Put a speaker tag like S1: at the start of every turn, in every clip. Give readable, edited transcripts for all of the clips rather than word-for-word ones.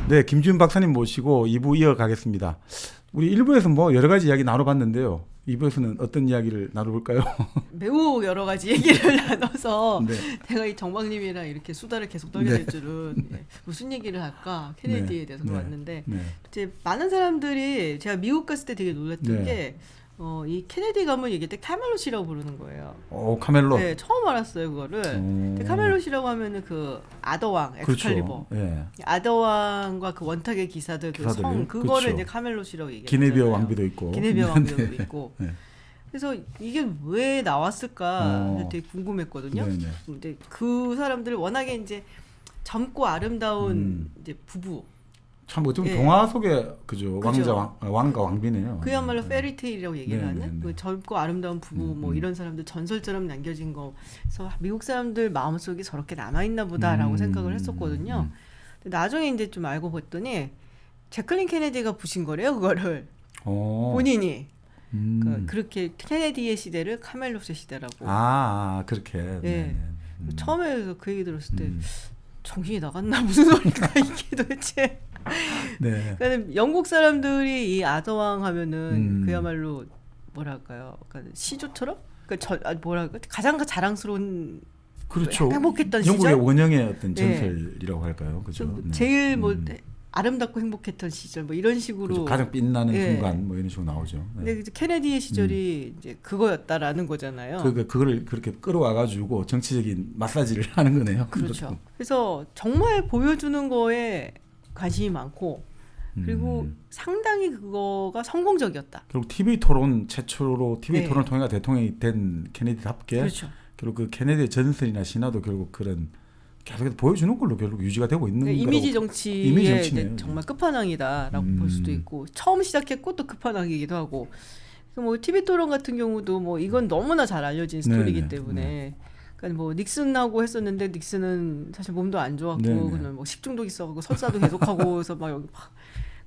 S1: 네, 김지훈 박사님 모시고 2부 이어가겠습니다. 우리 1부에서 뭐 여러 가지 이야기 나눠봤는데요. 2부에서는 어떤 이야기를 나눠볼까요?
S2: 매우 여러 가지 얘기를 나눠서
S1: 네.
S2: 제가 이 정박님이랑 이렇게 수다를 계속 떨게 될 줄은 무슨 얘기를 할까 케네디에 대해서 왔는데 이제 많은 사람들이 제가 미국 갔을 때 되게 놀랐던 게 이 케네디 가문 얘기할 때 카멜롯이라고 부르는 거예요.
S1: 카멜롯.
S2: 네, 처음 알았어요 그거를. 근데 카멜롯이라고 하면은 그 아더왕 엑스칼리버.
S1: 그렇죠. 예.
S2: 아더왕과 그 원탁의 기사들 그 성 그거를
S1: 그렇죠.
S2: 이제 카멜롯이라고 얘기해요.
S1: 기네비아 왕비도 있고.
S2: 기네비아 왕비도 있고.
S1: 네.
S2: 그래서 이게 왜 나왔을까 되게 궁금했거든요. 근데 그 사람들 워낙에 이제 젊고 아름다운 이제 부부.
S1: 참 어쩌면 동화 속의 그죠. 왕과 왕비네요.
S2: 그야말로 페리테일이라고 얘기하는 그 젊고 아름다운 부부 뭐 이런 사람들 전설처럼 남겨진 거. 그래서 미국 사람들 마음속에 저렇게 남아 있나 보다라고 생각을 했었거든요. 근데 나중에 이제 좀 알고 봤더니 제클린 케네디가 부신 거래요, 그거를. 본인이. 그렇게 케네디의 시대를 카멜롯의 시대라고.
S1: 그렇게.
S2: 네. 처음에 그 얘기 들었을 때 정신이 나갔나 무슨 소리가 이게 도대체.
S1: 네.
S2: 그러니까 영국 사람들이 이 아더왕 하면은 그야말로 뭐랄까요, 그러니까 시조처럼, 그러니까 뭐랄까 가장 자랑스러운.
S1: 그렇죠.
S2: 행복했던
S1: 영국의
S2: 시절.
S1: 원형의 어떤 전설이라고 할까요, 그죠?
S2: 제일 뭐 아름답고 행복했던 시절 뭐 이런 식으로
S1: 그렇죠. 가장 빛나는 순간 뭐 이런 식으로 나오죠.
S2: 근데 케네디의 시절이 이제 그거였다라는 거잖아요.
S1: 그거를 그렇게 끌어와가지고 정치적인 마사지를 하는 거네요.
S2: 그렇죠. 그래서 정말 보여주는 거에 관심이 많고 그리고 상당히 그거가 성공적이었다.
S1: 결국 TV 토론 최초로 TV 토론을 통해 대통령이 된 케네디답게
S2: 그렇죠.
S1: 결국 그 케네디의 전설이나 신화도 결국 그런 계속해서 보여주는 걸로 결국 유지가 되고 있는 거라고.
S2: 이미지 정치의 정말 끝판왕이다라고 볼 수도 있고 처음 시작했고 또 끝판왕이기도 하고 뭐 TV 토론 같은 경우도 뭐 이건 너무나 잘 알려진 스토리이기 때문에 그러니까 뭐 닉슨하고 했었는데 닉슨은 사실 몸도 안 좋았고 그는 뭐 식중독 있어가지고 설사도 계속하고 그래서 막 여기 막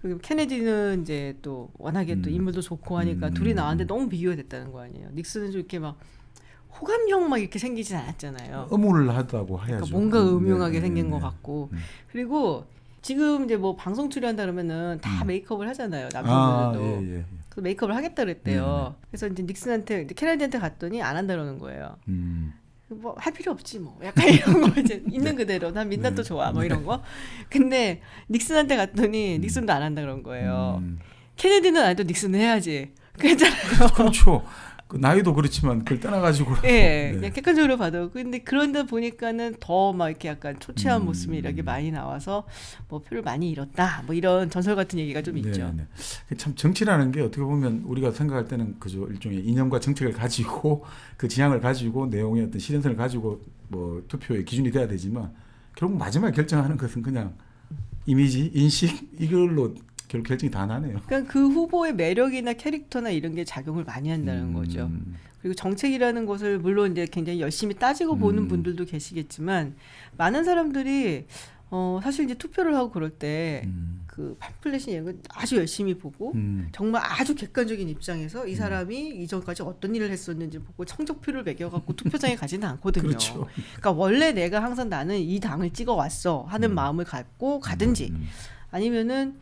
S2: 그리고 케네디는 이제 또 워낙에 또 인물도 좋고 하니까 둘이 나왔는데 너무 비교가 됐다는 거 아니에요. 닉슨은 좀 이렇게 막 호감형 막 이렇게 생기진 않았잖아요.
S1: 음울하다고 해야죠.
S2: 그러니까 뭔가 음흉하게 생긴 것 같고 그리고 지금 이제 뭐 방송 출연한다 그러면은 다 메이크업을 하잖아요. 남성분들도 그 메이크업을 하겠다 그랬대요. 그래서 이제 닉슨한테 케네디한테 갔더니 안 한다 그러는 거예요. 뭐 할 필요 없지 뭐 약간 이런 거 이제 있는 그대로 난 민낯도 좋아 뭐 이런 거. 근데 닉슨한테 갔더니 닉슨도 안 한다 그런 거예요. 케네디는 안 해도 닉슨은 해야지. 그랬잖아요.
S1: 그렇죠. 그 나이도 그렇지만 그걸 떠나가지고.
S2: 그냥 객관적으로 봐도. 근데 그런데 보니까는 더 막 이렇게 약간 초췌한 모습이 이렇게 많이 나와서 뭐 표를 많이 잃었다. 뭐 이런 전설 같은 얘기가 좀 있죠.
S1: 참 정치라는 게 어떻게 보면 우리가 생각할 때는 그저 일종의 이념과 정책을 가지고 그 지향을 가지고 내용의 어떤 실현성을 가지고 뭐 투표의 기준이 돼야 되지만 결국 마지막에 결정하는 것은 그냥 이미지, 인식 이걸로 결국 결정이 다 나네요.
S2: 그러니까 그 후보의 매력이나 캐릭터나 이런 게 작용을 많이 한다는 거죠. 그리고 정책이라는 것을 물론 이제 굉장히 열심히 따지고 보는 분들도 계시겠지만 많은 사람들이 사실 이제 투표를 하고 그럴 때 그 팜플렛이 이런 거 아주 열심히 보고 정말 아주 객관적인 입장에서 이 사람이 이전까지 어떤 일을 했었는지 보고 성적표를 매겨갖고 투표장에 가지는 않거든요.
S1: 그렇죠.
S2: 그러니까 원래 내가 항상 나는 이 당을 찍어왔어 하는 마음을 갖고 가든지 아니면은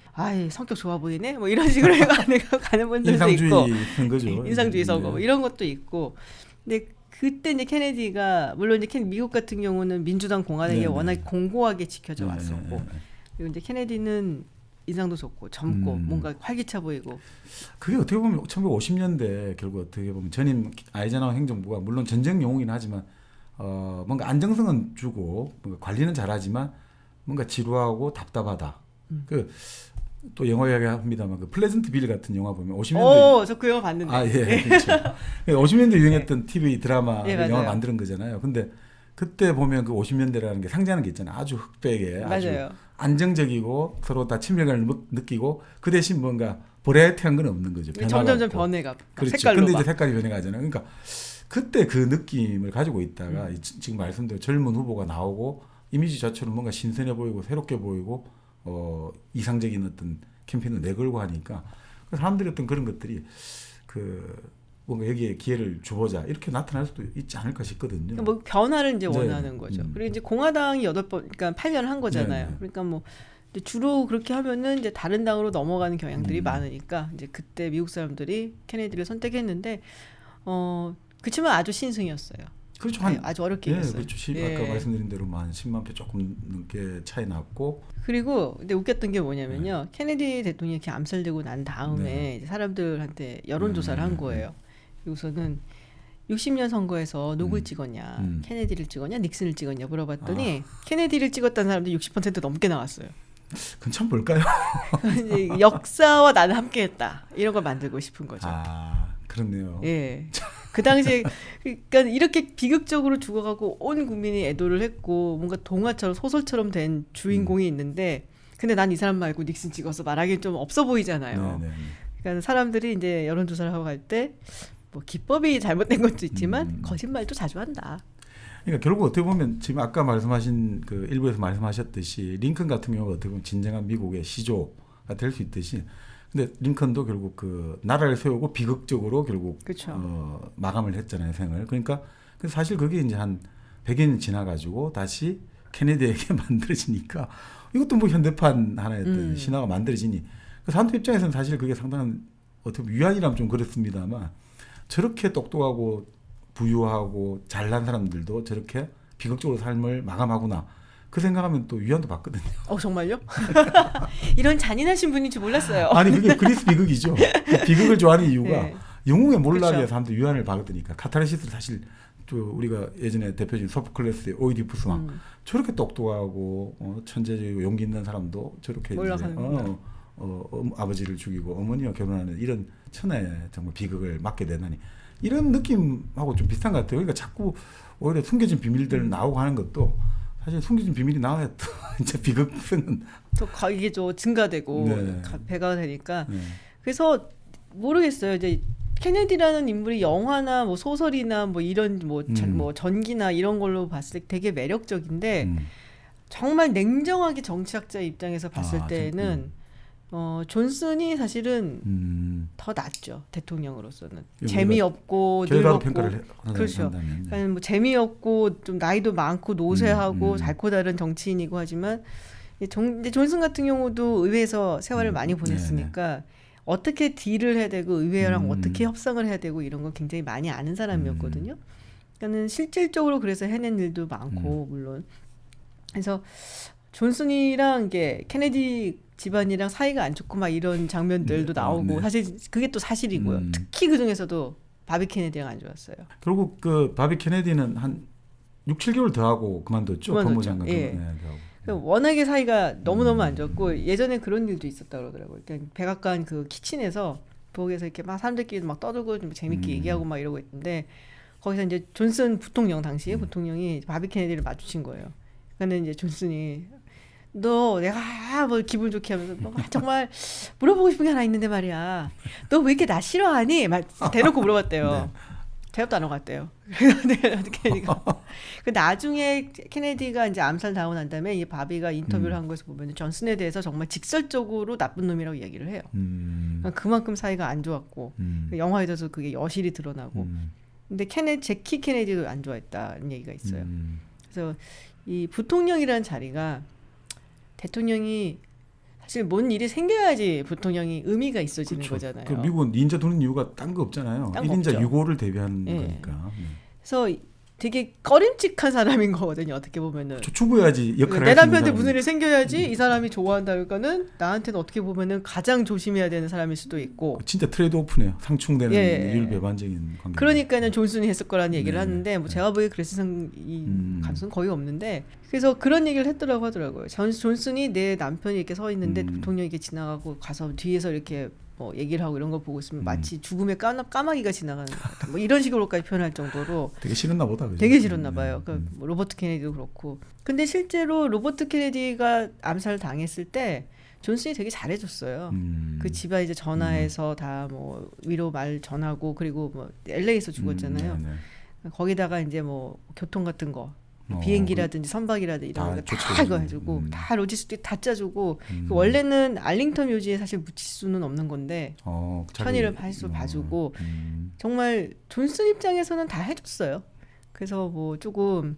S2: 성격 좋아 보이네 뭐 이런 식으로 내가 가는 분들도 있고
S1: 인상주의 선거죠.
S2: 인상주의 선거 뭐 이런 것도 있고. 근데 그때 이제 케네디가 물론 이제 미국 같은 경우는 민주당 공화당이 워낙 공고하게 지켜져 왔었고 그리고 이제 케네디는 인상도 좋고 젊고 뭔가 활기차 보이고.
S1: 그게 어떻게 보면 1950년대 결국 어떻게 보면 전임 아이젠하워 행정부가 물론 전쟁 영웅이긴 하지만 뭔가 안정성은 주고 뭔가 관리는 잘하지만 뭔가 지루하고 답답하다. 또 영화 이야기합니다만 그 플레전트 빌 같은 영화 보면 50년대
S2: 저 그 영화 봤는데.
S1: 그렇죠. 50년대 유행했던 TV 드라마 영화
S2: 맞아요.
S1: 만드는 거잖아요. 근데 그때 보면 그 50년대라는 게 상징하는 게 있잖아요. 아주 흑백에 아주 안정적이고 서로 다 친밀감을 느끼고 그 대신 뭔가 버라이어티한 건 없는 거죠.
S2: 점점점 변해가.
S1: 그렇죠.
S2: 색깔로
S1: 근데 이제 색깔이 변해가잖아요. 그러니까 그때 그 느낌을 가지고 있다가 지금 말씀대로 젊은 후보가 나오고 이미지 자체로 뭔가 신선해 보이고 새롭게 보이고 이상적인 어떤 캠페인을 내걸고 하니까 사람들이 어떤 그런 것들이 뭔가 여기에 기회를 줘보자 이렇게 나타날 수도 있지 않을까 싶거든요.
S2: 뭐 변화를 이제 원하는 거죠. 그리고 이제 공화당이 8년 한 거잖아요.
S1: 네네.
S2: 그러니까 뭐 이제 주로 그렇게 하면은 이제 다른 당으로 넘어가는 경향들이
S1: 음.
S2: 많으니까 이제 그때 미국 사람들이 케네디를 선택했는데 그렇지만 아주 신승이었어요.
S1: 그렇죠.
S2: 네, 아주 어렵게 이겼어요.
S1: 그렇죠.
S2: 예.
S1: 아까 말씀드린 대로만 10만 표 조금 넘게 차이 났고.
S2: 그리고 근데 웃겼던 게 뭐냐면요. 케네디 대통령이 이렇게 암살되고 난 다음에
S1: 네.
S2: 이제 사람들한테 여론조사를 한 거예요. 그리고서는 60년 선거에서 누굴 찍었냐, 케네디를 찍었냐, 닉슨을 찍었냐 물어봤더니 케네디를 찍었다는 사람들이 60% 넘게 나왔어요.
S1: 그건 참 뭘까요?
S2: 이제 역사와 나는 함께했다 이런 걸 만들고 싶은 거죠.
S1: 아, 그렇네요.
S2: 예. 그 당시에 그러니까 이렇게 비극적으로 죽어가고 온 국민이 애도를 했고 뭔가 동화처럼 소설처럼 된 주인공이 있는데 근데 난 이 사람 말고 닉슨 찍어서 말하기 좀 없어 보이잖아요.
S1: 네, 네.
S2: 그러니까 사람들이 이제 여론조사를 하고 갈 때 뭐 기법이 잘못된 것도 있지만 거짓말도 자주 한다.
S1: 그러니까 결국 어떻게 보면 지금 아까 말씀하신 그 일부에서 말씀하셨듯이 링컨 같은 경우가 어떻게 보면 진정한 미국의 시조가 될 수 있듯이 근데 링컨도 결국 그 나라를 세우고 비극적으로 결국
S2: 그렇죠.
S1: 마감을 했잖아요, 생을. 그러니까 사실 그게 이제 한 100년 지나가지고 다시 케네디에게 만들어지니까 이것도 뭐 현대판 하나의 어떤 신화가 만들어지니 그 사람들 입장에서는 사실 그게 상당한 어떻게 보면 위안이라면 좀 그렇습니다만 저렇게 똑똑하고 부유하고 잘난 사람들도 저렇게 비극적으로 삶을 마감하구나. 그 생각하면 또 위안도 받거든요.
S2: 정말요? 이런 잔인하신 분인 줄 몰랐어요.
S1: 아니 그게 그리스 비극이죠. 비극을 좋아하는 이유가
S2: 네.
S1: 영웅의 몰락에
S2: 그렇죠.
S1: 사람들이 위안을 받으니까 카타르시스 사실 또 우리가 예전에 대표적인 소포클레스의 오이디푸스 왕 저렇게 똑똑하고 천재적이고 용기 있는 사람도 저렇게 이제, 아버지를 죽이고 어머니와 결혼하는 이런 천하의 정말 비극을 맞게 되다니 이런 느낌하고 좀 비슷한 것 같아요. 그러니까 자꾸 오히려 숨겨진 비밀들 나오고 하는 것도 사실 숨겨진 비밀이 나와야 또 이제 비극은
S2: 또 이게 좀 증가되고
S1: 네.
S2: 배가 되니까
S1: 네.
S2: 그래서 모르겠어요. 이제 케네디라는 인물이 영화나 뭐 소설이나 뭐 이런 뭐 전기나 이런 걸로 봤을 때 되게 매력적인데 정말 냉정하게 정치학자 입장에서 봤을 때는 존슨이 사실은 더 낫죠. 대통령으로서는 재미없고
S1: 결과로
S2: 늙었고
S1: 평가를
S2: 그렇죠. 그러니까 뭐 재미없고 좀 나이도 많고 노쇠하고 잘코 다른 정치인이고 하지만 이제 존슨 같은 경우도 의회에서 세월을 많이 보냈으니까 어떻게 딜을 해야 되고 의회랑 어떻게 협상을 해야 되고 이런 거 굉장히 많이 아는 사람이었거든요. 그러니까는 실질적으로 그래서 해낸 일도 많고 물론 그래서 존슨이랑 이게 케네디 집안이랑 사이가 안 좋고 막 이런 장면들도 나오고 사실 그게 또 사실이고요. 특히 그 중에서도 바비 케네디랑 안 좋았어요.
S1: 결국 그 바비 케네디는 한 6, 7개월 더 하고 그만뒀죠. 법무장관.
S2: 예. 워낙에 사이가 너무너무 안 좋았고 예전에 그런 일도 있었다 그러더라고요. 그러니까 백악관 그 키친에서 부엌에서 이렇게 막 사람들끼리 막 떠들고 좀 재밌게 얘기하고 막 이러고 있는데 거기서 이제 존슨 부통령 당시에 부통령이 바비 케네디를 마주친 거예요. 근데 이제 존슨이 너 내가 뭐 기분 좋게 하면서 너 정말 물어보고 싶은 게 하나 있는데 말이야. 너 왜 이렇게 나 싫어하니? 막 대놓고 물어봤대요. 네. 대답도 안 하고 갔대요. 케네디가. 그 나중에 케네디가 이제 암살 당하고 난 다음에 이 바비가 인터뷰를 한 것을 보면 존슨에 대해서 정말 직설적으로 나쁜 놈이라고 얘기를 해요. 그만큼 사이가 안 좋았고 영화에서 그게 여실히 드러나고. 근데 제키 케네디도 안 좋아했다는 얘기가 있어요. 그래서 이 부통령이라는 자리가 대통령이 사실 뭔 일이 생겨야지 부통령이 의미가 있어지는
S1: 그렇죠.
S2: 거잖아요.
S1: 그 미국은 닌자 도는 이유가 딴 거 없잖아요. 1인자 유고를 대비하는 거니까.
S2: 그래서 되게 꺼림칙한 사람인 거거든요. 어떻게 보면은.
S1: 죽어야지 역할을
S2: 내 남편한테 무슨 일이 생겨야지 이 사람이 좋아한다. 그러니까는 나한테는 어떻게 보면은 가장 조심해야 되는 사람일 수도 있고.
S1: 진짜 트레이드 오프네요. 상충되는 율배반적인 관계.
S2: 그러니까는 존슨이 했을 거라는 얘기를 하는데 뭐 제가 보기에 그랬을 가능성은 거의 없는데 그래서 그런 얘기를 했더라고 하더라고요. 존슨이 내 남편이 이렇게 서 있는데 부통령이 이렇게 지나가고 가서 뒤에서 이렇게 뭐 얘기를 하고 이런 거 보고 있으면 마치 죽음의 까마귀가 지나가는 것 같아. 뭐 이런 식으로까지 표현할 정도로
S1: 되게 싫었나 보다. 그죠?
S2: 되게 싫었나 봐요. 그러니까 뭐 로버트 케네디도 그렇고. 근데 실제로 로버트 케네디가 암살 당했을 때 존슨이 되게 잘해줬어요. 그 집에 이제 전화해서 다 뭐 위로 말 전하고 그리고 뭐 LA에서 죽었잖아요. 거기다가 이제 뭐 교통 같은 거 비행기라든지 선박이라든지 이런 거 다 이거 해주고 다 로지스틱 다 짜주고 원래는 알링턴 묘지에 사실 묻힐 수는 없는 건데 편의를 봐주고 정말 존슨 입장에서는 다 해줬어요. 그래서 뭐 조금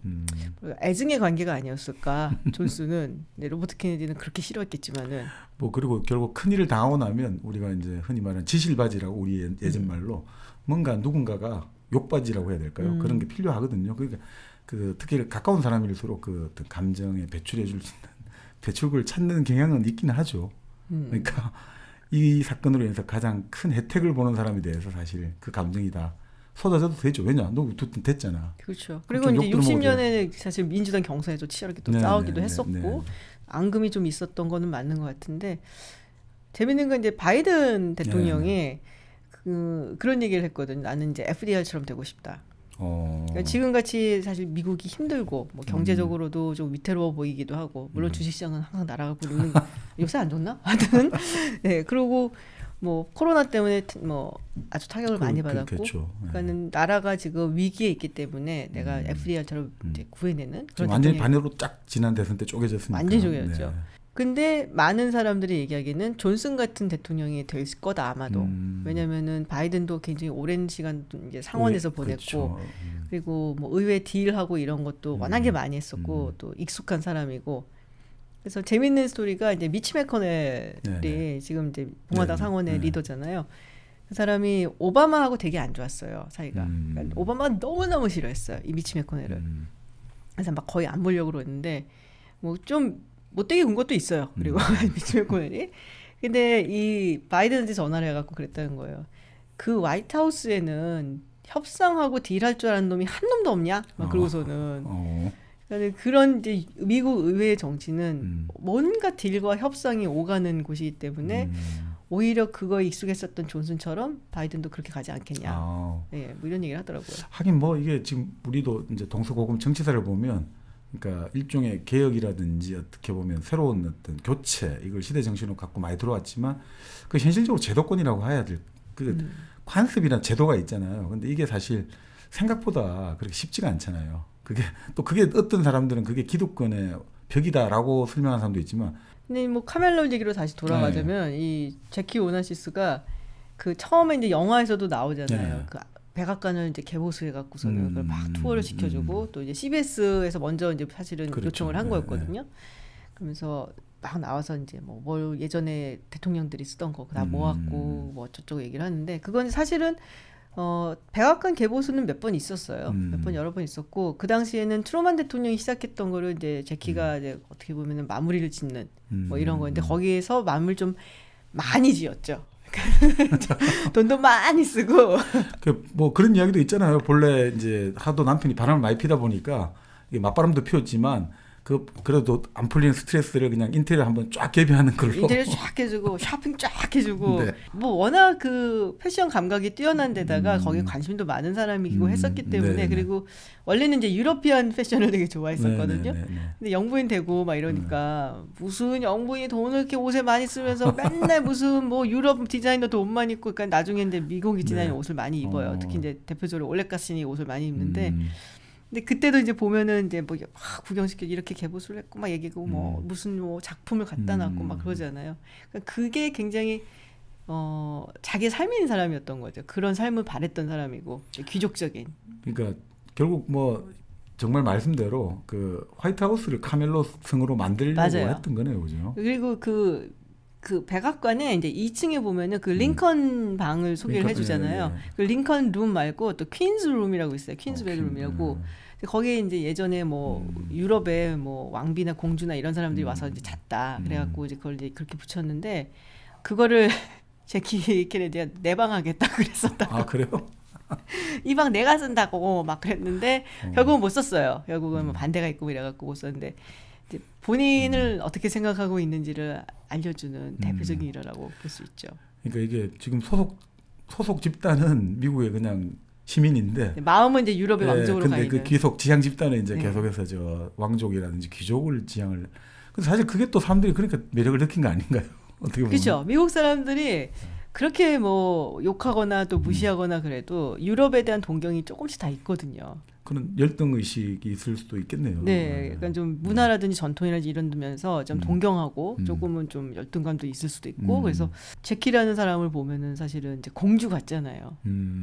S2: 애증의 관계가 아니었을까. 존슨은 로버트 케네디는 그렇게 싫어했겠지만은
S1: 뭐 그리고 결국 큰 일을 당하고 나면 우리가 이제 흔히 말하는 지실바지라고 우리 예전 말로 뭔가 누군가가 욕바지라고 해야 될까요? 그런 게 필요하거든요. 그러니까 그 특히 가까운 사람일수록 그 어떤 감정에 배출해 줄 수 있는 배출구를 찾는 경향은 있기는 하죠. 그러니까 이 사건으로 인해서 가장 큰 혜택을 보는 사람에 대해서 사실 그 감정이 다 쏟아져도 되죠. 왜냐? 너 됐잖아.
S2: 그렇죠. 그리고 이제 60년에는 사실 민주당 경선에도 치열하게 또 싸우기도 했었고 앙금이 좀 있었던 거는 맞는 것 같은데 재밌는 건 이제 바이든 대통령이 그런 얘기를 했거든요. 나는 이제 FDR처럼 되고 싶다. 그러니까 지금같이 사실 미국이 힘들고 뭐 경제적으로도 좀 위태로워 보이기도 하고 물론 주식시장은 항상 날아가고 있는 요새 안 좋나? 하여튼 네 그리고 뭐 코로나 때문에 뭐 아주 타격을 많이 받았고 그러니까는 나라가 지금 위기에 있기 때문에 내가 FDR처럼 이제 구해내는 그런
S1: 완전히 반으로 쫙 지난 대선 때 쪼개졌으니까
S2: 완전히 쪼개졌죠. 네. 근데 많은 사람들이 얘기하기에는 존슨 같은 대통령이 될 거다 아마도. 왜냐면은 바이든도 굉장히 오랜 시간 이제 상원에서 보냈고
S1: 그렇죠.
S2: 그리고 뭐 의회 딜하고 이런 것도 워낙에 많이 했었고 또 익숙한 사람이고. 그래서 재밌는 스토리가 이제 미치 매커넬이 지금 이제 공화당 상원의 리더잖아요. 그 사람이 오바마하고 되게 안 좋았어요 사이가. 그러니까 오바마 너무너무 싫어했어요 이 미치 매커넬을. 그래서 막 거의 안 보려고 그러는데 뭐 좀 못되게 군 것도 있어요. 그리고 미치 매커넬이. 근데 이 바이든한테 전화를 해갖고 그랬다는 거예요. 그 화이트하우스에는 협상하고 딜할 줄 아는 놈이 한 놈도 없냐? 막 그러고서는. 그런 이제 미국 의회의 정치는 뭔가 딜과 협상이 오가는 곳이기 때문에 오히려 그거에 익숙했었던 존슨처럼 바이든도 그렇게 가지 않겠냐. 예, 뭐 이런 얘기를 하더라고요.
S1: 하긴 뭐 이게 지금 우리도 이제 동서고금 정치사를 보면 그러니까 일종의 개혁이라든지 어떻게 보면 새로운 어떤 교체 이걸 시대 정신으로 갖고 많이 들어왔지만 그 현실적으로 제도권이라고 해야 될 그 관습이란 제도가 있잖아요. 근데 이게 사실 생각보다 그렇게 쉽지가 않잖아요. 그게 어떤 사람들은 그게 기득권의 벽이다라고 설명하는 사람도 있지만.
S2: 근데 뭐 카멜론 얘기로 다시 돌아가자면 이 제키 오나시스가 그 처음에 이제 영화에서도 나오잖아요. 그 백악관을 이제 개보수해 갖고서는 그걸 막 투어를 시켜주고 또 이제 CBS에서 먼저 이제 사실은
S1: 그렇죠.
S2: 요청을 한 거였거든요. 그러면서 막 나와서 이제 뭘 예전에 대통령들이 쓰던 거 다 모았고 뭐 저쪽 얘기를 하는데 그건 사실은 백악관 개보수는 몇 번 있었어요. 몇 번 여러 번 있었고 그 당시에는 트루먼 대통령이 시작했던 거를 이제 제키가 이제 어떻게 보면은 마무리를 짓는 뭐 이런 거인데 거기에서 마음을 좀 많이 지었죠. 돈도 많이 쓰고.
S1: 뭐 그런 이야기도 있잖아요. 본래 이제 하도 남편이 바람을 많이 피다 보니까 이게 맞바람도 피웠지만 그래도 안 풀리는 스트레스를 그냥 인테리어 한번 쫙 개비하는 걸로.
S2: 인테리어 쫙 해주고 쇼핑 쫙 해주고. 네. 뭐 워낙 그 패션 감각이 뛰어난 데다가 거기에 관심도 많은 사람이고 했었기 때문에 그리고 원래는 이제 유러피안 패션을 되게 좋아했었거든요. 근데 영부인 되고 막 이러니까 무슨 영부인이 돈을 이렇게 옷에 많이 쓰면서 맨날 무슨 뭐 유럽 디자이너 도 옷 많이 입고 그러니까 나중에 이제 미국 디자이너 옷을 많이 입어요. 특히 이제 대표적으로 올레카시니 옷을 많이 입는데. 근데 그때도 이제 보면은 이제 뭐 구경시켜 이렇게 개보수를 했고 막 얘기고 뭐 무슨 뭐 작품을 갖다 놨고 막 그러잖아요. 그러니까 그게 굉장히 자기 삶인 사람이었던 거죠. 그런 삶을 바랬던 사람이고 귀족적인.
S1: 그러니까 결국 뭐 정말 말씀대로 그 화이트하우스를 카멜로 성으로 만들려고 했던 거네요, 그죠?
S2: 그리고 그 백악관에 이제 2층에 보면은 그 링컨 방을 소개를 해주잖아요. 그 링컨 룸 말고 또 퀸즈 룸이라고 있어요. 퀸즈 베드룸이라고. 거기에 이제 예전에 뭐 유럽에 뭐 왕비나 공주나 이런 사람들이 와서 이제 잤다. 그래갖고 이제 그걸 이제 그렇게 붙였는데 그거를 제키 케네디가 내 방 하겠다 그랬었다고.
S1: 아 그래요?
S2: 이 방 내가 쓴다고 막 그랬는데 결국은 못 썼어요. 결국은 뭐 반대가 있고 이래갖고 못 썼는데. 본인을 어떻게 생각하고 있는지를 알려주는 대표적인 일화라고 볼 수 있죠.
S1: 그러니까 이게 지금 소속 집단은 미국의 그냥 시민인데
S2: 마음은 이제 유럽의 왕족으로 가 있는.
S1: 근데 그 귀속 지향 집단은 이제 계속해서 저 왕족이라든지 귀족을 지향을. 근데 사실 그게 또 사람들이 그러니까 매력을 느낀 거 아닌가요? 어떻게 보면.
S2: 그렇죠. 미국 사람들이 그렇게 뭐 욕하거나 또 무시하거나 그래도 유럽에 대한 동경이 조금씩 다 있거든요.
S1: 그런 열등 의식이 있을 수도 있겠네요.
S2: 네, 약간 좀 문화라든지 전통이라든지 이런 데면서 좀 동경하고 조금은 좀 열등감도 있을 수도 있고 그래서 제키라는 사람을 보면은 사실은 이제 공주 같잖아요.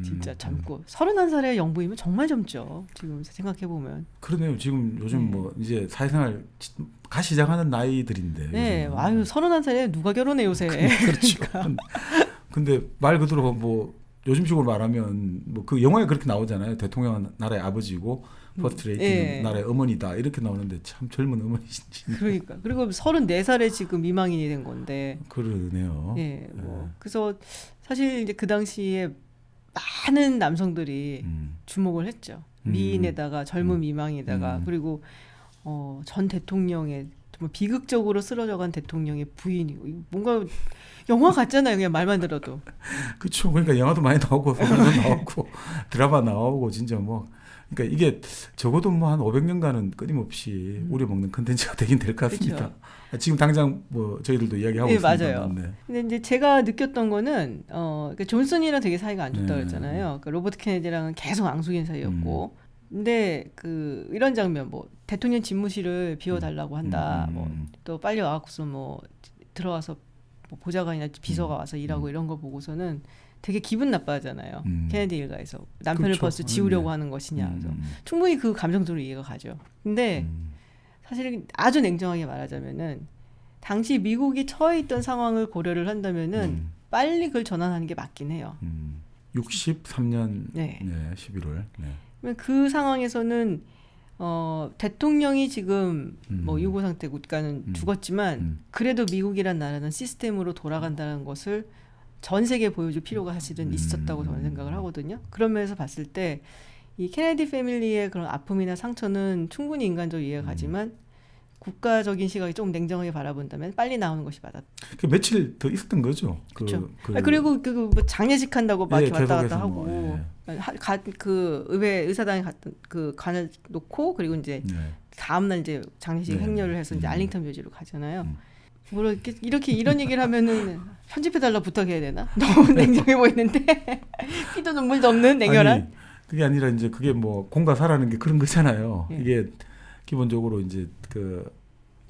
S2: 진짜 젊고 31살의 영부이면 정말 젊죠. 지금 생각해 보면.
S1: 그러네요. 지금 요즘
S2: 네.
S1: 뭐 이제 사회생활 가 시작하는 나이들인데.
S2: 네,
S1: 요즘은.
S2: 아유 31살에 누가 결혼해 요새.
S1: 그렇죠.
S2: 그러니까.
S1: 근데 말 그대로 뭐 요즘식으로 말하면 뭐 그 영화에 그렇게 나오잖아요. 대통령은 나라의 아버지고 퍼스트 레이디는
S2: 예.
S1: 나라의 어머니다 이렇게 나오는데 참 젊은 어머니신지.
S2: 그러니까 그리고 34살에 지금 미망인이 된 건데.
S1: 그러네요.
S2: 예, 뭐 그래서 사실 이제 그 당시에 많은 남성들이 주목을 했죠. 미인에다가 젊은 미망에다가 그리고 전 대통령의 정말 비극적으로 쓰러져간 대통령의 부인이고 뭔가 영화 같잖아요. 그냥 말만 들어도.
S1: 그렇죠. 그러니까 영화도 많이 나오고 소설도 나오고 드라마 나오고 진짜 뭐 그러니까 이게 적어도 뭐 한 500년간은 끊임없이 우려먹는 컨텐츠가 되긴 될 것 같습니다.
S2: 그쵸.
S1: 지금 당장 뭐 저희들도 이야기하고
S2: 네,
S1: 있습니다.
S2: 맞아요.
S1: 네.
S2: 근데 이제 제가 느꼈던 거는 그러니까 존슨이랑 되게 사이가 안 좋다
S1: 네.
S2: 그랬잖아요. 그러니까 로버트 케네디랑은 계속 앙숙인 사이였고. 근데 그 이런 장면 뭐 대통령 집무실을 비워달라고 한다. 뭐 또 빨리 와갖고서 뭐 들어와서 뭐 보좌관이나 비서가 와서 일하고 이런 거 보고서는 되게 기분 나빠하잖아요. 케네디 일가에서 남편을
S1: 그렇죠.
S2: 벌써 지우려고 하는 것이냐. 그래서 충분히 그 감정적으로 이해가 가죠. 근데 사실 아주 냉정하게 말하자면은 당시 미국이 처해 있던 상황을 고려를 한다면은 빨리 그걸 전환하는 게 맞긴 해요.
S1: 63년
S2: 네.
S1: 11월. 네.
S2: 그 상황에서는 대통령이 지금 뭐 유고 상태 국가는 죽었지만 그래도 미국이란 나라는 시스템으로 돌아간다는 것을 전 세계에 보여줄 필요가 사실은 있었다고 저는 생각을 하거든요. 그런 면에서 봤을 때 이 케네디 패밀리의 그런 아픔이나 상처는 충분히 인간적으로 이해가 가지만 국가적인 시각이 조금 냉정하게 바라본다면 빨리 나오는 것이 맞았다.
S1: 그 며칠 더 있었던 거죠.
S2: 그렇죠. 그리고 뭐 장례식 한다고 막 이렇게 왔다 갔다 하고
S1: 뭐,
S2: 그 의사당에 갔던 그 관을 놓고 그리고 이제 다음날 이제 장례식 행렬을 해서 이제 알링턴 묘지로 가잖아요. 뭐라 이렇게 이런 얘기를 하면은 편집해달라 부탁해야 되나? 너무 냉정해 보이는데 피도 눈물도 없는 냉혈한.
S1: 아니, 그게 아니라 이제 그게 뭐 공과 사라는 게 그런 거잖아요.
S2: 예.
S1: 이게 기본적으로 이제 그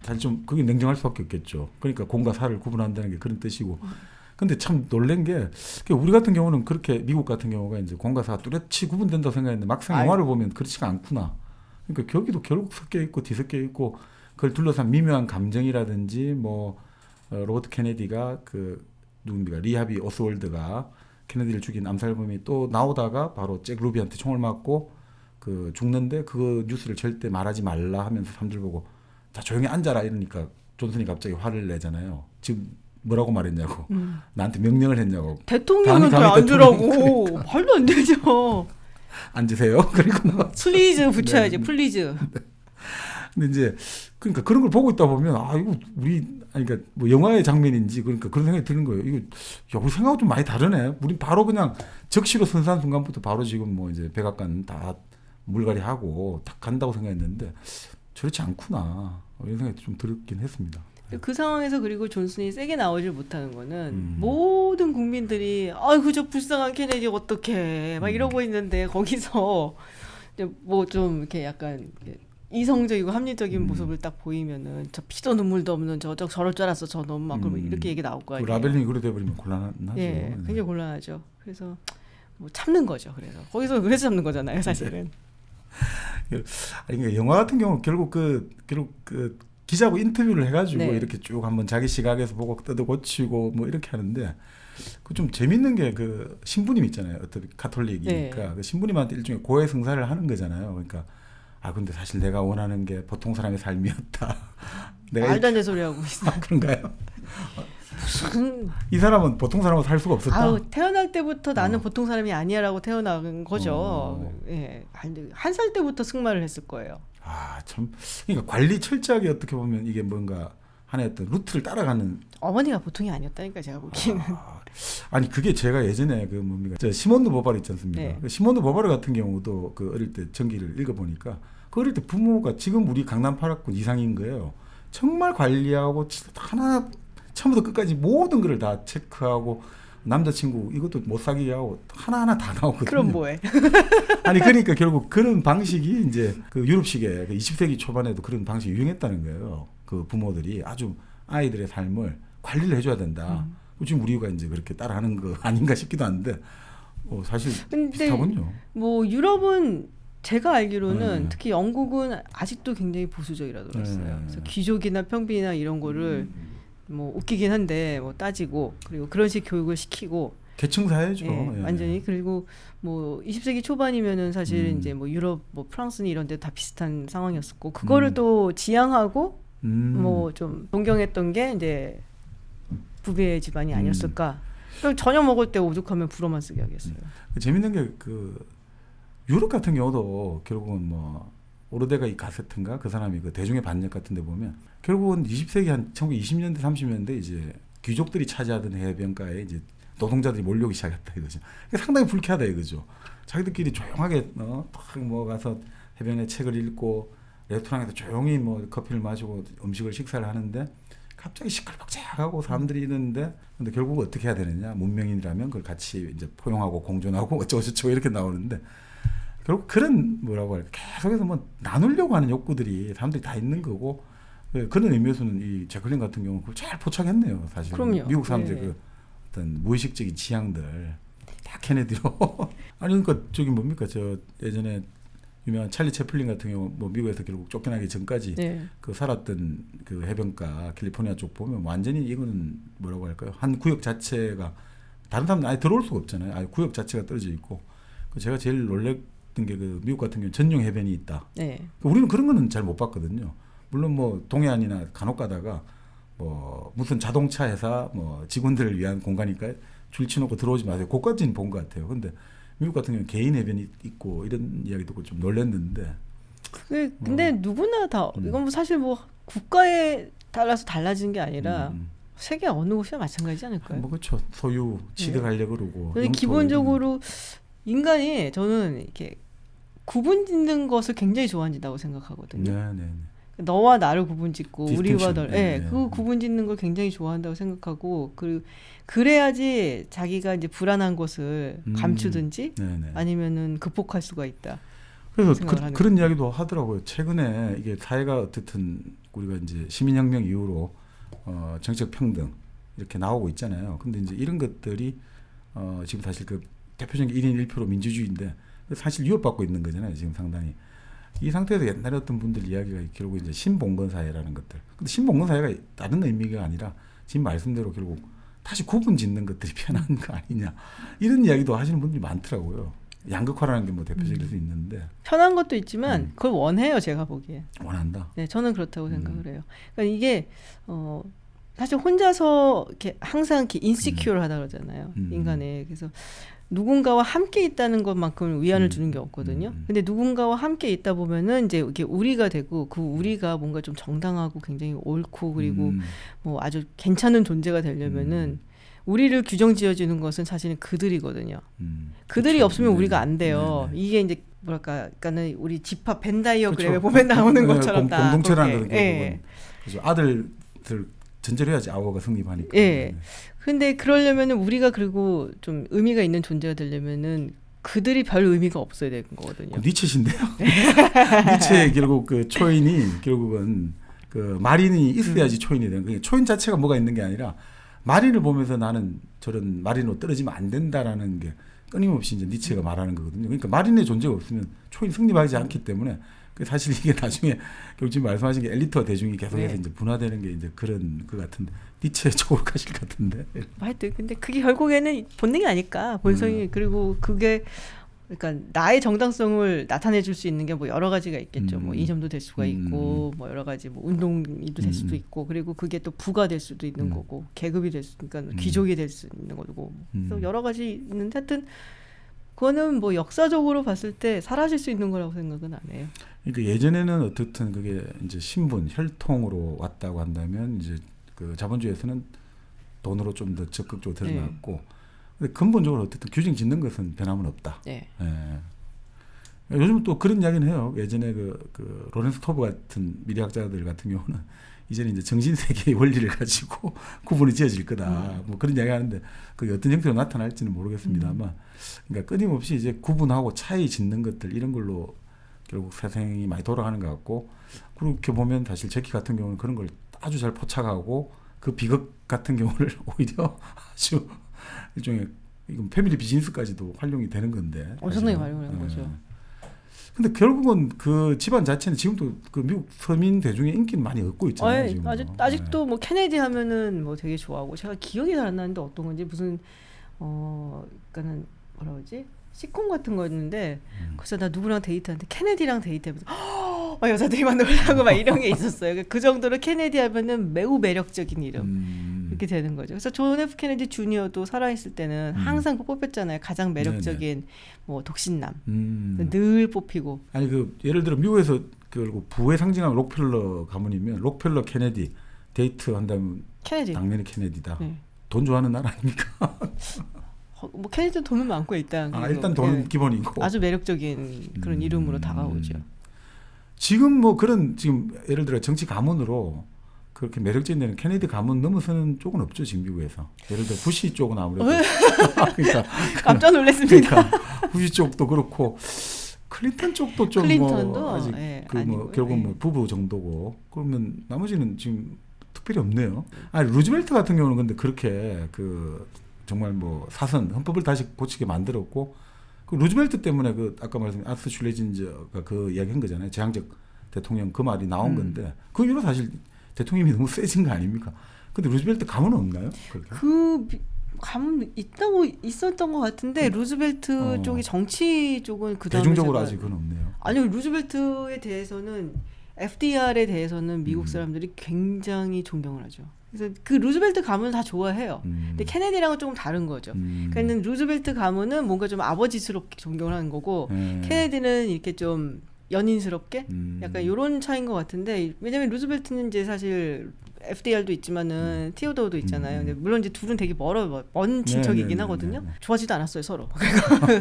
S1: 사실 좀 그게 냉정할 수밖에 없겠죠. 그러니까 공과 사를 구분한다는 게 그런 뜻이고. 근데 참 놀란 게 우리 같은 경우는 그렇게 미국 같은 경우가 이제 공과 사가 뚜렷이 구분된다고 생각했는데 막상 영화를 보면 그렇지가 않구나. 그러니까 거기도 결국 섞여 있고 뒤섞여 있고 그걸 둘러싼 미묘한 감정이라든지 뭐 로버트 케네디가 그 누굽니까 리하비 오스월드가 케네디를 죽인 암살범이 또 나오다가 바로 잭 루비한테 총을 맞고 그 죽는데 그 뉴스를 절대 말하지 말라 하면서 사람들 보고 자 조용히 앉아라 이러니까 존슨이 갑자기 화를 내잖아요. 지금 뭐라고 말했냐고 나한테 명령을 했냐고.
S2: 대통령한테 앉으라고 말도 안 되죠.
S1: 앉으세요. 그리고
S2: 플리즈 붙여야지. 플리즈.
S1: 근데 이제 그러니까 그런 걸 보고 있다 보면 아 이거 우리 그러니까 뭐 영화의 장면인지 그러니까 그런 생각이 드는 거예요. 이거 야, 우리 생각하고 좀 많이 다르네. 우리 바로 그냥 적시로 선사한 순간부터 바로 지금 뭐 이제 백악관 다 물갈이 하고 딱 간다고 생각했는데 저렇지 않구나 이런 생각이 좀 들긴 했습니다.
S2: 그 상황에서 그리고 존슨이 세게 나오질 못하는 거는 모든 국민들이 아이고 저 불쌍한 케네디 어떡해 막 이러고 있는데 거기서 뭐 좀 이렇게 약간 이성적이고 합리적인 모습을 딱 보이면은 저 피도 눈물도 없는 저럴 줄 알았어 저 놈 막 그러면 이렇게 얘기 나올 거 아니에요.
S1: 라벨링이 그래 돼버리면 곤란하죠.
S2: 예, 굉장히 곤란하죠. 그래서 뭐 참는 거죠. 그래서 참는 거잖아요, 사실은.
S1: 그러니까 영화 같은 경우 결국 그 기자하고 인터뷰를 해가지고
S2: 네.
S1: 이렇게 쭉 한번 자기 시각에서 보고 뜯어 고치고 뭐 이렇게 하는데 그 좀 재밌는 게 그 신부님 있잖아요. 어떤 가톨릭이니까
S2: 네.
S1: 그 신부님한테 일종의 고해 성사를 하는 거잖아요. 그러니까 아 근데 사실 내가 원하는 게 보통 사람의 삶이었다. 내가
S2: 말도 안 되는 소리 하고 있어.
S1: 그런가요?
S2: 무슨
S1: 이 사람은 보통 사람으로 살 수가 없었다.
S2: 아우 태어날 때부터 나는 보통 사람이 아니야라고 태어난 거죠. 예, 한 살 때부터 승마를 했을 거예요.
S1: 아 참. 그러니까 관리 철저하게 어떻게 보면 이게 뭔가 하나의 어떤 루트를 따라가는.
S2: 어머니가 보통이 아니었다니까 제가 보기에는.
S1: 아니 그게 제가 예전에 그 뭡니까 저 시몬드 보바르 있지 않습니까?
S2: 네.
S1: 그 시몬드 보바르 같은 경우도 그 어릴 때 전기를 읽어보니까 그 어릴 때 부모가 지금 우리 강남 8학군 이상인 거예요. 정말 관리하고 하나 처음부터 끝까지 모든 것을 다 체크하고 남자친구 이것도 못 사귀게 하고 하나하나 다 나오거든요.
S2: 그럼 뭐해?
S1: 아니 그러니까 결국 그런 방식이 이제 그 유럽식의 그 20세기 초반에도 그런 방식이 유행했다는 거예요. 그 부모들이 아주 아이들의 삶을 관리를 해줘야 된다. 지금 우리가 이제 그렇게 따라하는 거 아닌가 싶기도 한데 사실 비슷하군요.
S2: 뭐 유럽은 제가 알기로는
S1: 네.
S2: 특히 영국은 아직도 굉장히 보수적이라 들었어요.
S1: 네.
S2: 그래서 귀족이나 평빈이나 이런 거를 뭐 웃기긴 한데 뭐 따지고 그리고 그런 식 교육을 시키고
S1: 계층 사회죠.
S2: 예,
S1: 예.
S2: 완전히. 그리고 뭐 20세기 초반이면은 사실 이제 뭐 유럽 뭐 프랑스는 이런 데 다 비슷한 상황이었었고 그거를 또 지향하고 뭐 좀 동경했던 게 이제 부배 집안이 아니었을까. 그럼 저녁 먹을 때 오죽하면 불어만 쓰게 하겠어요.
S1: 재밌는 게 그 유럽 같은 경우도 결국은 뭐 오르데가 이 가세트인가 그 사람이 그 대중의 반역 같은데 보면 결국은 20세기 한 1920년대 30년대 이제 귀족들이 차지하던 해변가에 이제 노동자들이 몰려오기 시작했다 이거죠. 상당히 불쾌하다 이거죠. 자기들끼리 조용하게 딱 뭐 가서 해변에 책을 읽고 레스토랑에서 조용히 뭐 커피를 마시고 음식을 식사를 하는데 갑자기 시끌벅적하고 사람들이 있는데 근데 결국 어떻게 해야 되느냐 문명인이라면 그걸 같이 이제 포용하고 공존하고 어쩌고저쩌고 이렇게 나오는데 결국 그런 뭐라고 할까 계속해서 뭐 나누려고 하는 욕구들이 사람들이 다 있는 거고 그런 의미에서는 이 제클린 같은 경우는 그걸 잘 포착했네요 사실.
S2: 그럼요.
S1: 미국 사람들의
S2: 네.
S1: 그 어떤 무의식적인 지향들 다 케네디로 아니 그러니까 저기 뭡니까 저 예전에 유명한 찰리 채플린 같은 경우 뭐 미국에서 결국 쫓겨나기 전까지
S2: 네.
S1: 그 살았던 그 해변가 캘리포니아 쪽 보면 완전히 이거는 뭐라고 할까요? 한 구역 자체가 다른 사람들 아예 들어올 수가 없잖아요. 아예 구역 자체가 떨어져 있고 제가 제일 놀랬던 게 그 미국 같은 경우 전용 해변이 있다.
S2: 네.
S1: 우리는 그런 거는 잘 못 봤거든요. 물론 뭐 동해안이나 간혹 가다가 뭐 무슨 자동차 회사 뭐 직원들을 위한 공간이니까 줄 치놓고 들어오지 마세요. 그것까지는 본 것 같아요. 근데 미국 같은 경우는 개인 해변이 있고 이런 이야기 듣고 좀 놀랐는데.
S2: 근데 누구나 다 이건 뭐 사실 뭐 국가에 따라서 달라지는 게 아니라 세계 어느 곳이나 마찬가지지 않을까요?
S1: 뭐 그렇죠. 소유 취득하려고 그러고.
S2: 근데 기본적으로 인간이 저는 이렇게 구분 짓는 것을 굉장히 좋아한다고 생각하거든요.
S1: 네.
S2: 너와 나를 구분 짓고 우리와 너,
S1: 네.
S2: 그 구분 짓는 걸 굉장히 좋아한다고 생각하고 그래야지 자기가 이제 불안한 것을 감추든지 아니면은 극복할 수가 있다.
S1: 그래서 그런 이야기도 하더라고요. 최근에 이게 사회가 어쨌든 우리가 이제 시민혁명 이후로 정책 평등 이렇게 나오고 있잖아요. 근데 이제 이런 것들이 지금 사실 그 대표적인 1인 1표로 민주주의인데 사실 위협받고 있는 거잖아요. 지금 상당히. 이 상태에서 옛날에 어떤 분들 이야기가 결국 이제 신봉건 사회라는 것들. 근데 신봉건 사회가 다른 의미가 아니라 지금 말씀대로 결국 다시 구분 짓는 것들이 편한 거 아니냐. 이런 이야기도 하시는 분들이 많더라고요. 양극화라는 게 뭐 대표적일 수 있는데.
S2: 편한 것도 있지만 그걸 원해요. 제가 보기에.
S1: 원한다.
S2: 네, 저는 그렇다고 생각을 해요. 그러니까 이게 사실 혼자서 이렇게 항상 이렇게 인시큐어하다 그러잖아요. 인간에. 그래서 누군가와 함께 있다는 것만큼 위안을 주는 게 없거든요. 근데 누군가와 함께 있다 보면은 이제 이렇게 우리가 되고 그 우리가 뭔가 좀 정당하고 굉장히 옳고 그리고 뭐 아주 괜찮은 존재가 되려면은 우리를 규정 지어주는 것은 사실은 그들이거든요. 그들이
S1: 그렇죠.
S2: 없으면 우리가 안 돼요. 이게 이제 뭐랄까, 그러니까는 우리 집합 벤 다이어그램에 보면 나오는 것처럼 다
S1: 공동체라는 게 그렇죠. 아들들 전제를 해야지 아워가 성립하니까.
S2: 예. 근데 그러려면은 우리가 그리고 좀 의미가 있는 존재가 되려면은 그들이 별 의미가 없어야 되는 거거든요.
S1: 니체신데요. 니체의 결국 그 초인이 결국은 그 마린이 있어야지 초인이 되는 거예요. 초인 자체가 뭐가 있는 게 아니라 마린을 보면서 나는 저런 마린으로 떨어지면 안 된다라는 게 끊임없이 이제 니체가 말하는 거거든요. 그러니까 마린의 존재가 없으면 초인 성립하지 않기 때문에 사실 이게 나중에 결국 지금 말씀하신 게 엘리트와 대중이 계속해서 이제 분화되는 게 이제 그런 것 같은데 니체 쪽으로 가실 것 같은데.
S2: 하여튼 근데 그게 결국에는 본능이 아닐까 본성이 그리고 그게 그러니까 나의 정당성을 나타내줄 수 있는 게 뭐 여러 가지가 있겠죠. 뭐 이념도 될 수가 있고 뭐 여러 가지 뭐 운동이도 될 수도 있고 그리고 그게 또 부가 될 수도 있는 거고 계급이 될 수 그러니까 귀족이 될 수 있는 거고 그래서 여러 가지 있는데 하여튼. 그거는 뭐 역사적으로 봤을 때 사라질 수 있는 거라고 생각은 안 해요.
S1: 그러니까 예전에는 어떻든 그게 이제 신분, 혈통으로 왔다고 한다면 이제 그 자본주의에서는 돈으로 좀 더 적극적으로 드러났고, 근데 근본적으로 어쨌든 규정 짓는 것은 변함은 없다.
S2: 네.
S1: 요즘 또 그런 이야기는 해요. 예전에 그 로렌스 토브 같은 미래학자들 같은 경우는 이제는 이제 정신 세계의 원리를 가지고 구분이 지어질 거다. 뭐 그런 이야기 하는데 그게 어떤 형태로 나타날지는 모르겠습니다만, 그러니까 끊임없이 이제 구분하고 차이 짓는 것들 이런 걸로 결국 세상이 많이 돌아가는 것 같고, 그렇게 보면 사실 제키 같은 경우는 그런 걸 아주 잘 포착하고 그 비극 같은 경우를 오히려 아주 일종의 이건 패밀리 비즈니스까지도 활용이 되는 건데.
S2: 엄청나게 활용하는 거죠.
S1: 근데 결국은 그 집안 자체는 지금도 그 미국 서민 대중의 인기는 많이 얻고 있잖아요. 지금도.
S2: 아직도 뭐 케네디 하면은 뭐 되게 좋아하고, 제가 기억이 잘 안 나는데 어떤 건지 무슨 그러니까는 뭐라 그러지? 시콤 같은 거였는데 그래서 나 누구랑 데이트하는데 케네디랑 데이트하면서 막 여자들이 막 놀라고 막 이런 게 있었어요. 그 정도로 케네디 하면은 매우 매력적인 이름 이렇게 되는 거죠. 그래서 존 F 케네디 주니어도 살아있을 때는 항상 뽑혔잖아요. 가장 매력적인 뭐 독신남 늘 뽑히고.
S1: 아니 그 예를 들어 미국에서 그 부의 상징하는 록펠러 가문이면 록펠러 케네디 데이트 한다면
S2: 케네디.
S1: 당연히 케네디다.
S2: 네.
S1: 돈 좋아하는 나라 아닙니까?
S2: 뭐 케네디는 돈은 많고 일단
S1: 일단 돈은 기본이고
S2: 아주 매력적인 그런 이름으로 다가오죠.
S1: 지금 뭐 그런 지금 예를 들어 정치 가문으로 그렇게 매력적인 데는 케네디 가문 넘어서는 쪽은 없죠 지금 미국에서. 예를 들어 부시 쪽은 아무래도 그러니까
S2: 깜짝 놀랐습니다.
S1: 그러니까 부시 쪽도 그렇고 클린턴 쪽도 좀 뭐 아직 뭐 결국 뭐 부부 정도고, 그러면 나머지는 지금 특별히 없네요. 아니 루즈벨트 같은 경우는 근데 그렇게 그 정말 뭐 사선 헌법을 다시 고치게 만들었고, 그 루즈벨트 때문에 그 아까 말씀 아스 슐레진저가 그 이야기한 거잖아요. 제왕적 대통령 그 말이 나온 건데 그 이후로 사실 대통령이 너무 세진 거 아닙니까? 근데 루즈벨트 가문은 없나요? 그렇게?
S2: 그 가문 있었던 것 같은데 루즈벨트 쪽이 정치 쪽은 그 다음에
S1: 대중적으로 아직은 없네요.
S2: 아니요, 루즈벨트에 대해서는 FDR에 대해서는 미국 사람들이 굉장히 존경을 하죠. 그래서 그 루즈벨트 가문을 다 좋아해요. 근데 케네디랑은 조금 다른 거죠. 그러니까 루즈벨트 가문은 뭔가 좀 아버지스럽게 존경을 하는 거고, 케네디는 이렇게 좀 연인스럽게 약간 이런 차이인 것 같은데, 왜냐면 루즈벨트는 이제 사실 FDR도 있지만은 티오도어도 있잖아요. 근데 물론 이제 둘은 되게 먼 친척이긴 하거든요. 좋아하지도 않았어요 서로.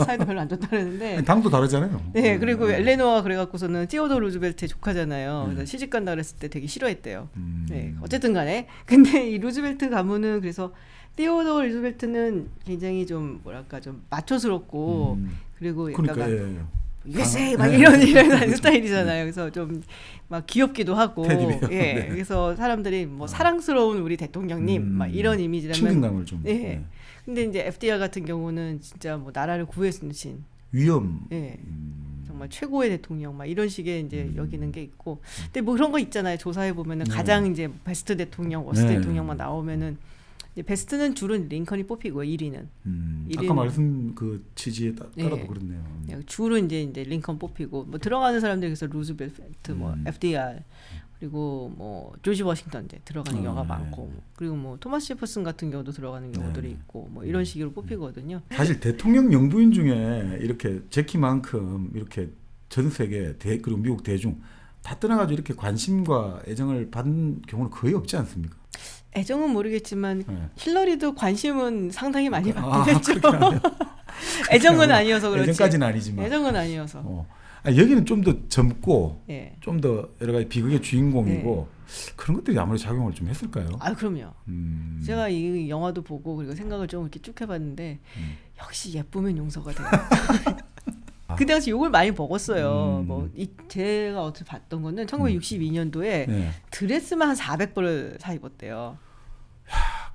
S2: 사이도 별로 안 좋다는데.
S1: 당도 다르잖아요.
S2: 네, 그리고 엘레노아 그래갖고서는 티오도어 루즈벨트의 조카잖아요. 그래서 시집 간다 그랬을 때 되게 싫어했대요. 네, 어쨌든간에 근데 이 루즈벨트 가문은 그래서 티오도어 루즈벨트는 굉장히 좀 뭐랄까 좀 마초스럽고 그리고 약간 USA 막 이런 스타일이잖아요. 그래서 좀 막 귀엽기도 하고, 예. 그래서 사람들이 뭐 사랑스러운 우리 대통령님 막 이런 이미지라면
S1: 친근감을 좀.
S2: 예. 근데 이제 FDR 같은 경우는 진짜 뭐 나라를 구해주신
S1: 위엄.
S2: 예. 정말 최고의 대통령 막 이런 식의 이제 여기는 게 있고, 근데 뭐 그런 거 있잖아요. 조사해 보면은 가장 이제 베스트 대통령, 워스트 대통령만 나오면은. 베스트는 주로 린컨이 뽑히고 1위는.
S1: 아까 말씀 그 취지에 따라도 그렇네요.
S2: 주로 이제 린컨 뽑히고 뭐 들어가는 사람들이 그래서 루즈벨트, 뭐 FDR 그리고 뭐 조지 워싱턴 이제 들어가는 경우가 많고, 그리고 뭐 토마스 제퍼슨 같은 경우도 들어가는 경우들이 있고 뭐 이런 식으로 뽑히거든요.
S1: 사실 대통령 영부인 중에 이렇게 제키만큼 이렇게 전 세계 그리고 미국 대중 다 떠나가지고 이렇게 관심과 애정을 받는 경우는 거의 없지 않습니까?
S2: 애정은 모르겠지만 힐러리도 관심은 상당히 많이 받긴 했죠. 애정은 아니어서 그렇지.
S1: 애정까지는 아니지만.
S2: 애정은 아니어서.
S1: 여기는 좀 더 젊고 좀 더 여러 가지 비극의 주인공이고 그런 것들이 아무래도 작용을 좀 했을까요?
S2: 아, 그럼요. 제가 이 영화도 보고 그리고 생각을 좀 이렇게 쭉 해봤는데 역시 예쁘면 용서가 돼요. 그 당시 욕을 많이 먹었어요. 뭐 제가 어떻게 봤던 거는 1962년도에 드레스만 한 400벌을 사 입었대요.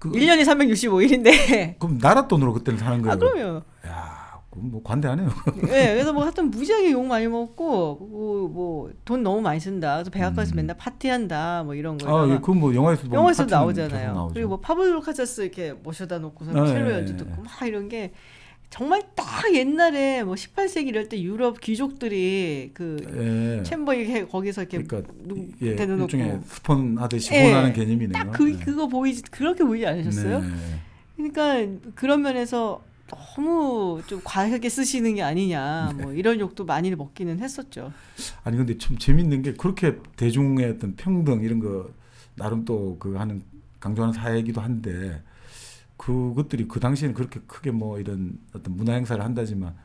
S2: 1년이 365일인데.
S1: 그럼 나라 돈으로 그때는 사는 거예요?
S2: 아, 그럼요.
S1: 야, 그럼 뭐 관대하네요.
S2: 네, 그래서 뭐 하여튼 무지하게 욕 많이 먹고, 뭐 돈 너무 많이 쓴다. 그래서 백악관에서 맨날 파티한다, 뭐 이런 거.
S1: 그건 뭐 영화에서
S2: 나오잖아요. 그리고 뭐 파블로 카사스 이렇게 모셔다 놓고서 첼로 연주 듣고 막 이런 게. 정말 딱 옛날에 뭐 18세기 이럴 때 유럽 귀족들이 그 챔버 이렇게 거기서 이렇게 대놓고
S1: 일종의 스폰 하듯이 본하는 개념이네요.
S2: 딱 그거 그렇게 보이지 않으셨어요? 그러니까 그런 면에서 너무 좀 과하게 쓰시는 게 아니냐, 뭐 이런 욕도 많이 먹기는 했었죠.
S1: 아니 근데 참 재밌는 게 그렇게 대중의 어떤 평등 이런 거 나름 또 그 하는 강조하는 사회이기도 한데. 그것들이 그 당시에는 그렇게 크게 뭐 이런 어떤 문화 행사를 한다지만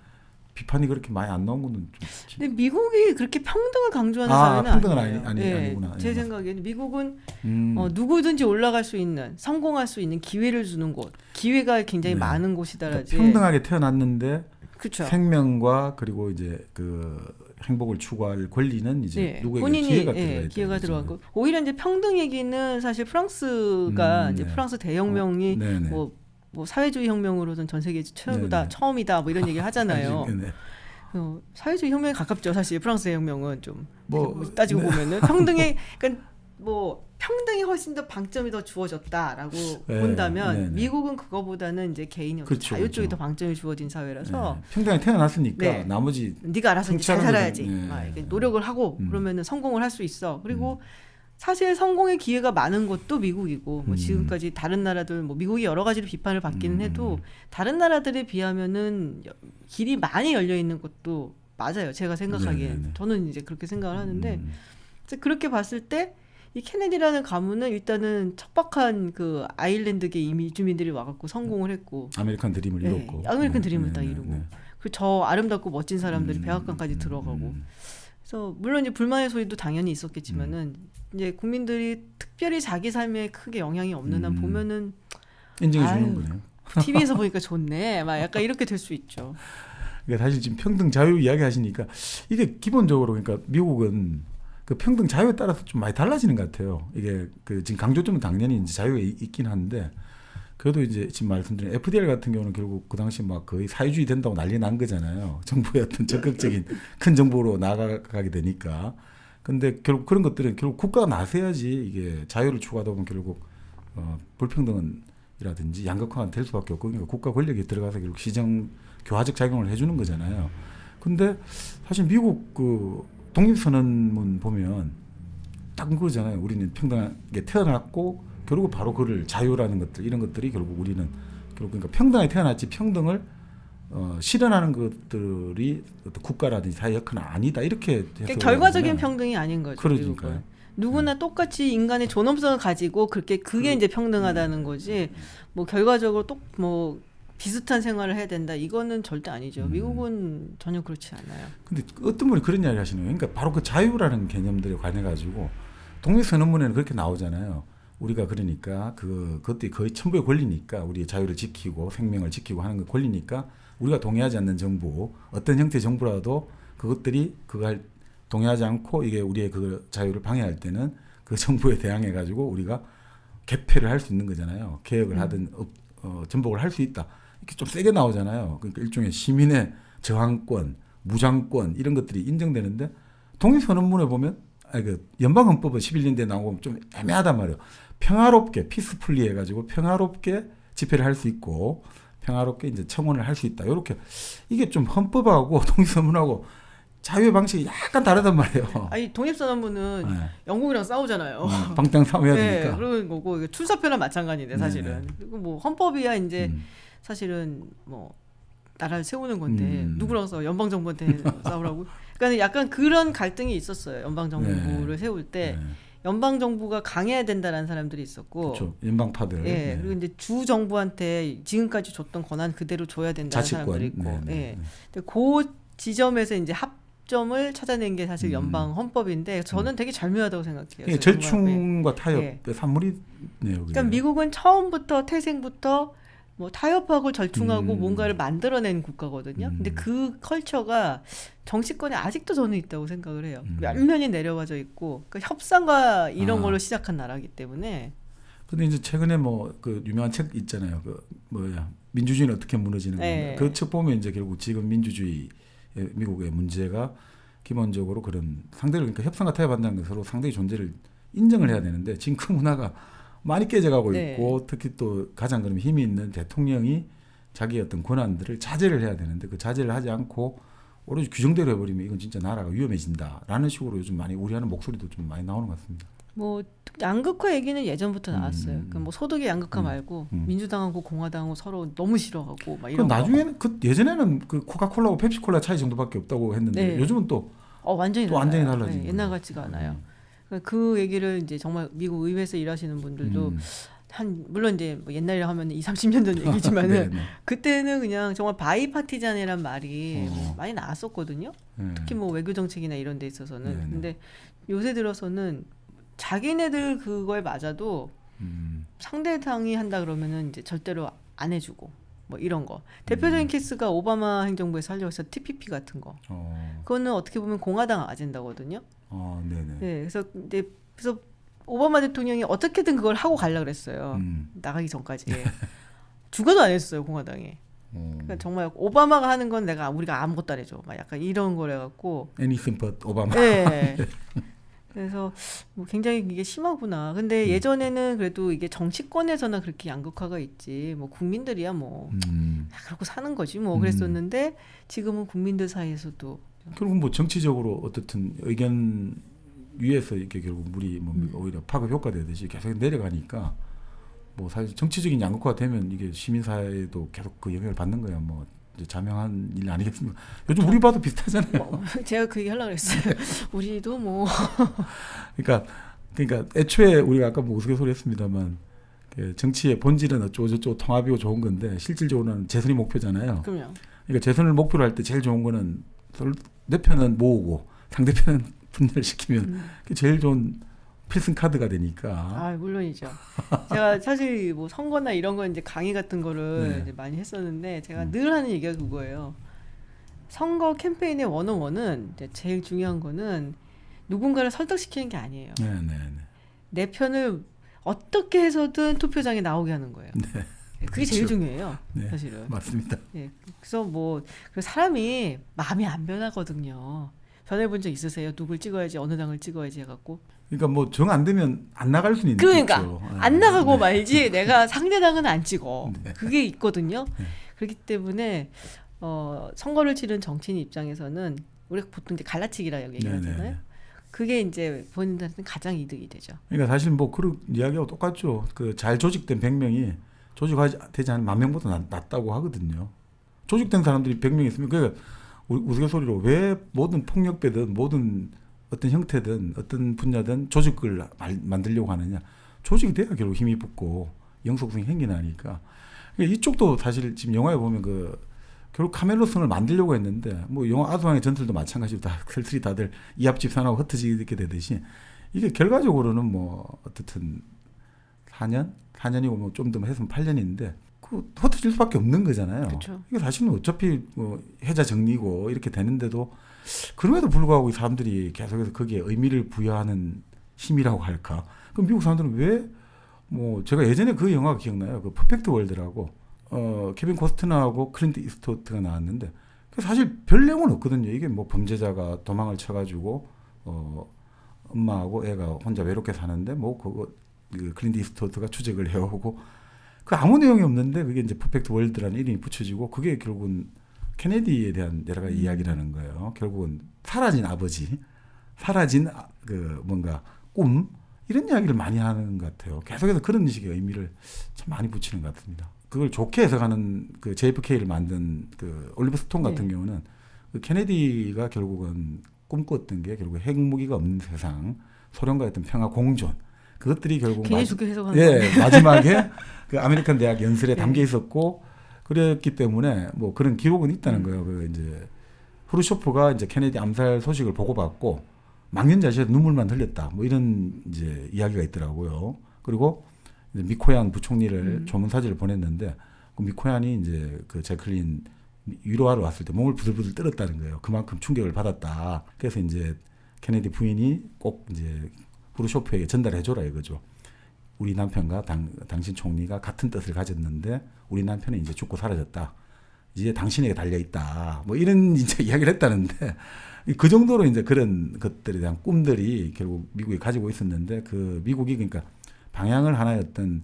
S1: 비판이 그렇게 많이 안 나온 거는 좀.
S2: 근데 미국이 그렇게 평등을 강조하는 사회는
S1: 평등은
S2: 아니에요.
S1: 아니구나.
S2: 제 생각에는 미국은 누구든지 올라갈 수 있는, 성공할 수 있는 기회를 주는 곳, 기회가 굉장히
S1: 네.
S2: 많은 곳이다라지.
S1: 그러니까 평등하게 태어났는데
S2: 그쵸.
S1: 생명과 그리고 이제 그 행복을 추구할 권리는 이제 누구에게
S2: 본인이
S1: 기회가 들어가야
S2: 기회가 들어가고 오히려 이제 평등 얘기는 사실 프랑스가 이제 프랑스 대혁명이 뭐 사회주의 혁명으로는 전 세계 최고다, 처음이다, 뭐 이런 얘기를 하잖아요. 사회주의 혁명에 가깝죠, 사실 프랑스 혁명은 좀 따지고 보면은 평등에 그러니까 뭐 평등이 훨씬 더 방점이 더 주어졌다라고 본다면 미국은 그거보다는 이제 개인이
S1: 그렇죠,
S2: 자유 쪽에
S1: 그렇죠.
S2: 더 방점이 주어진 사회라서
S1: 평등하게 태어났으니까 나머지
S2: 네가 알아서 이제 잘 살아야지. 이렇게 노력을 하고 그러면은 성공을 할 수 있어. 그리고 사실 성공의 기회가 많은 것도 미국이고 뭐 지금까지 다른 나라들 뭐 미국이 여러 가지로 비판을 받기는 해도 다른 나라들에 비하면은 길이 많이 열려 있는 것도 맞아요. 제가 생각하기엔 저는 이제 그렇게 생각을 하는데 그렇게 봤을 때 이 케네디라는 가문은 일단은 척박한 그 아일랜드계 이주민들이 와갖고 성공을 했고
S1: 아메리칸 드림을 이뤘고
S2: 아메리칸 드림을 딱 이루고 그리고 저 아름답고 멋진 사람들이 백악관까지 들어가고 그래서 물론 이제 불만의 소리도 당연히 있었겠지만은 이제 국민들이 특별히 자기 삶에 크게 영향이 없는 한 보면은
S1: 인정해 주는 거네요.
S2: TV에서 보니까 좋네, 막 약간 이렇게 될 수 있죠.
S1: 그러니까 사실 지금 평등 자유 이야기 하시니까 이게 기본적으로 그러니까 미국은 그 평등 자유에 따라서 좀 많이 달라지는 것 같아요. 이게 그 지금 강조점은 당연히 이제 자유에 있긴 한데 그래도 이제 지금 말씀드린 FDR 같은 경우는 결국 그 당시 막 거의 사회주의 된다고 난리 난 거잖아요. 정부의 어떤 적극적인 큰 정부로 나아가게 되니까. 근데 결국 그런 것들은 결국 국가가 나서야지 이게 자유를 추구하다 보면 결국 불평등이라든지 양극화가 될 수밖에 없고 그러니까 국가 권력이 들어가서 결국 시정 교화적 작용을 해주는 거잖아요. 근데 사실 미국 그 독립선언문 보면 딱 그거잖아요. 우리는 평등하게 태어났고 결국 바로 그를 자유라는 것들 이런 것들이 결국 우리는 결국 그러니까 평등하게 태어났지 평등을 실현하는 것들이 어떤 국가라든지 사회 역할은 아니다 이렇게
S2: 그러니까 결과적인 평등이 아닌 거죠.
S1: 그러니까요.
S2: 누구나 똑같이 인간의 존엄성을 가지고 그게 이제 평등하다는 거지. 뭐 결과적으로 뭐 비슷한 생활을 해야 된다. 이거는 절대 아니죠. 미국은 전혀 그렇지 않아요.
S1: 근데 어떤 분이 그런 이야기 하시는 거예요. 그러니까 바로 그 자유라는 개념들에 관해 가지고 독립선언문에는 그렇게 나오잖아요. 우리가 그러니까 그것들이 거의 천부의 권리니까 우리의 자유를 지키고 생명을 지키고 하는 거 권리니까 우리가 동의하지 않는 정부 어떤 형태의 정부라도 그것들이 그걸 동의하지 않고 이게 우리의 그 자유를 방해할 때는 그 정부에 대항해 가지고 우리가 개폐를 할 수 있는 거잖아요. 개혁을 하든 전복을 할 수 있다. 이렇게 좀 세게 나오잖아요. 그러니까 일종의 시민의 저항권, 무장권 이런 것들이 인정되는데 독립선언문에 보면 그 연방헌법은 11년대에 나오고 좀 애매하단 말이에요. 평화롭게 피스풀리 해가지고 평화롭게 집회를 할 수 있고 평화롭게 이제 청원을 할 수 있다. 이렇게 이게 좀 헌법하고 독립선언문하고 자유의 방식이 약간 다르단 말이에요.
S2: 아니 독립선언문은 영국이랑 싸우잖아요.
S1: 방장 싸워야 되니까.
S2: 그런 거고 출사표랑 마찬가지인데 사실은. 그리고 뭐 헌법이야 이제 사실은 뭐 나라를 세우는 건데 누구랑 싸워? 연방 정부한테 싸우라고. 그러니까 약간 그런 갈등이 있었어요. 연방 정부를 세울 때 연방 정부가 강해야 된다라는 사람들이 있었고,
S1: 그렇죠. 연방파들.
S2: 그리고 이제 주 정부한테 지금까지 줬던 권한 그대로 줘야 된다는
S1: 자치권.
S2: 사람들이 있고, 근데 그 지점에서 이제 합점을 찾아낸 게 사실 연방 헌법인데 저는 되게 절묘하다고 생각해요.
S1: 절충과 타협의 산물이네요.
S2: 그러니까 미국은 처음부터 태생부터 뭐 타협하고 절충하고 뭔가를 만들어낸 국가거든요. 근데 그 컬처가 정치권에 아직도 저는 있다고 생각을 해요. 면면이 내려와져 있고 그러니까 협상과 이런 걸로 시작한 나라이기 때문에.
S1: 근데 이제 최근에 뭐 그 유명한 책 있잖아요. 그 뭐야 민주주의는 어떻게 무너지는 건가. 그 책 보면 이제 결국 지금 민주주의 미국의 문제가 기본적으로 그런 상대를 그러니까 협상과 타협한다는 게 서로 상대의 존재를 인정을 해야 되는데 지금 그 문화가 많이 깨져가고 있고 특히 또 가장 그럼 힘이 있는 대통령이 자기의 어떤 권한들을 자제를 해야 되는데 그 자제를 하지 않고 오로지 규정대로 해버리면 이건 진짜 나라가 위험해진다라는 식으로 요즘 많이 우려하는 목소리도 좀 많이 나오는 것 같습니다.
S2: 뭐 양극화 얘기는 예전부터 나왔어요. 그러니까 뭐 소득의 양극화 말고 민주당하고 공화당하고 서로 너무 싫어하고 막 이런.
S1: 나중에는 그 예전에는 그 코카콜라하고 펩시콜라 차이 정도밖에 없다고 했는데 요즘은 또
S2: 완전히
S1: 달라진
S2: 옛날 같지가 않아요. 그 얘기를 이제 정말 미국 의회에서 일하시는 분들도 물론 이제 뭐 옛날에 하면 20, 30년 전 얘기지만은
S1: 네, 네.
S2: 그때는 그냥 정말 바이파티잔이란 말이 많이 나왔었거든요. 특히 뭐 외교 정책이나 이런 데 있어서는.
S1: 네, 네.
S2: 근데 요새 들어서는 자기네들 그거에 맞아도 상대당이 한다 그러면은 이제 절대로 안 해주고 뭐 이런 거. 대표적인 케이스가 오바마 행정부에서 하려고 해서 TPP 같은 거. 그거는 어떻게 보면 공화당 아젠다거든요.
S1: 네네.
S2: 네, 그래서 오바마 대통령이 어떻게든 그걸 하고 가려고 그랬어요. 나가기 전까지. 죽어도 안 했어요, 공화당이. 그러니까 정말 오바마가 하는 건 우리가 아무것도 안 해줘. 막 약간 이런 거래 갖고.
S1: Anything but 오바마.
S2: 네. 그래서 뭐 굉장히 이게 심하구나. 근데 예전에는 그래도 이게 정치권에서나 그렇게 양극화가 있지. 뭐 국민들이야 뭐 그러고 사는 거지 뭐 그랬었는데 지금은 국민들 사이에서도
S1: 결국 뭐 정치적으로 어떻든 의견 위에서 이렇게 결국 물이 뭐 오히려 파급 효과 되듯이 계속 내려가니까 뭐 사실 정치적인 양극화가 되면 이게 시민 사회도 계속 그 영향을 받는 거야. 뭐 이제 자명한 일 아니겠습니까? 요즘 우리 봐도 비슷하잖아요.
S2: 제가 그 얘기 하려고 했어요. 우리도 뭐
S1: 그러니까 애초에 우리가 아까 뭐 우스갯소리 했습니다만 정치의 본질은 어쩌고 저쩌고 통합이고 좋은 건데 실질적으로는 재선이 목표잖아요.
S2: 그럼요.
S1: 그러니까 재선을 목표로 할 때 제일 좋은 거는 내 편은 모으고 상대편은 분열을 시키면 그게 제일 좋은 필승 카드가 되니까.
S2: 물론이죠. 제가 사실 뭐 선거나 이런 거 이제 강의 같은 거를
S1: 네.
S2: 이제 많이 했었는데 제가 늘 하는 얘기가 그거예요. 선거 캠페인의 원은 이제 제일 중요한 거는 누군가를 설득시키는 게 아니에요.
S1: 네.
S2: 내 편을 어떻게 해서든 투표장에 나오게 하는 거예요.
S1: 네.
S2: 그게 제일 중요해요.
S1: 네.
S2: 사실은.
S1: 맞습니다.
S2: 네. 그래서 뭐 사람이 마음이 안 변하거든요. 변해본 적 있으세요? 누굴 찍어야지 어느 당을 찍어야지 해갖고.
S1: 그러니까 뭐 정 안 되면 안 나갈 수는 있는
S2: 그러니까
S1: 거죠.
S2: 안 나가고
S1: 네.
S2: 말지 내가 상대당은 안 찍어.
S1: 네.
S2: 그게 있거든요.
S1: 네.
S2: 그렇기 때문에 선거를 치른 정치인 입장에서는 우리가 보통 이제 갈라치기라고 얘기하잖아요.
S1: 네네.
S2: 그게 이제 본인들한테는 가장 이득이 되죠.
S1: 그러니까 사실 뭐 그런 이야기하고 똑같죠. 그 잘 조직된 100명이 조직되지 않은 10,000명보다 낫다고 하거든요. 조직된 사람들이 100명 있으면 그러니까 우스갯소리로 왜 모든 폭력배든 모든 어떤 형태든 어떤 분야든 조직을 만들려고 하느냐. 조직이 돼야 결국 힘이 붙고 영속성이 생기나니까. 그러니까 이쪽도 사실 지금 영화에 보면 결국 카멜로성을 만들려고 했는데 뭐 영화 아수왕의 전설도 마찬가지로 다 슬슬이 다들 이합집산하고 흩어지게 되듯이 이게 결과적으로는 뭐 어떻든 4년이고 뭐 좀 더 했으면 8년인데 그 흩어질 수밖에 없는 거잖아요.
S2: 그렇죠.
S1: 이게 사실은 어차피 뭐 해자 정리고 이렇게 되는데도 그럼에도 불구하고 이 사람들이 계속해서 거기에 의미를 부여하는 힘이라고 할까? 그럼 미국 사람들은 왜 뭐 제가 예전에 그 영화가 기억나요. 그 퍼펙트 월드라고 케빈 코스트너하고 클린트 이스트우드가 나왔는데 사실 별 내용은 없거든요. 이게 뭐 범죄자가 도망을 쳐가지고 엄마하고 애가 혼자 외롭게 사는데 뭐 그 클린트 이스트우드가 추적을 해오고 그 아무 내용이 없는데 그게 이제 퍼펙트 월드라는 이름이 붙여지고 그게 결국은 케네디에 대한 여러 가지 이야기라는 거예요. 결국은 사라진 아버지, 사라진 그 뭔가 꿈 이런 이야기를 많이 하는 것 같아요. 계속해서 그런 식의 의미를 참 많이 붙이는 것 같습니다. 그걸 좋게 해석하는 그 JFK를 만든 그 올리버 스톤 같은 경우는 그 케네디가 결국은 꿈꿨던 게 결국 핵무기가 없는 세상, 소련과의 어떤 평화 공존 그것들이 결국
S2: 굉장히 좋게 해석하는 거예요.
S1: 마지막에 그 아메리칸 대학 연설에 담겨 있었고 그랬기 때문에 뭐 그런 기록은 있다는 거예요. 그 이제 후르쇼프가 이제 케네디 암살 소식을 보고받고 망연자실해서 눈물만 흘렸다. 뭐 이런 이제 이야기가 있더라고요. 그리고 이제 미코얀 부총리를 조문사직을 보냈는데 그 미코얀이 이제 그 제클린 위로하러 왔을 때 몸을 부들부들 떨었다는 거예요. 그만큼 충격을 받았다. 그래서 이제 케네디 부인이 꼭 이제 후르쇼프에게 전달해줘라 이거죠. 우리 남편과 당신 총리가 같은 뜻을 가졌는데 우리 남편은 이제 죽고 사라졌다. 이제 당신에게 달려있다. 뭐 이런 이제 이야기를 했다는데 그 정도로 이제 그런 것들에 대한 꿈들이 결국 미국이 가지고 있었는데 그 미국이 그러니까 방향을 하나의 어떤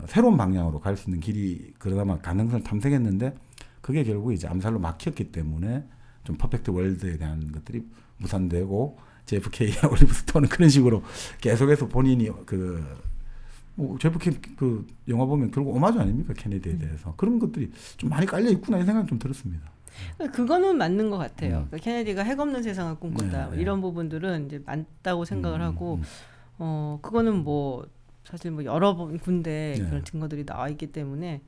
S1: 새로운 방향으로 갈 수 있는 길이 그러다가 가능성을 탐색했는데 그게 결국 이제 암살로 막혔기 때문에 좀 퍼펙트 월드에 대한 것들이 무산되고 JFK 올리버 스톤은 그런 식으로 계속해서 본인이 뭐 JFK 그 영화 보면 결국 오마주 아닙니까 케네디에 대해서 그런 것들이 좀 많이 깔려 있구나 이 생각이 좀 들었습니다.
S2: 그거는 맞는 것 같아요. 그러니까 케네디가 핵 없는 세상을 꿈꿨다.
S1: 네.
S2: 이런 부분들은 이제 맞다고 생각을 하고 그거는 뭐 사실 뭐 여러 군데
S1: 네.
S2: 그런 증거들이 나와 있기 때문에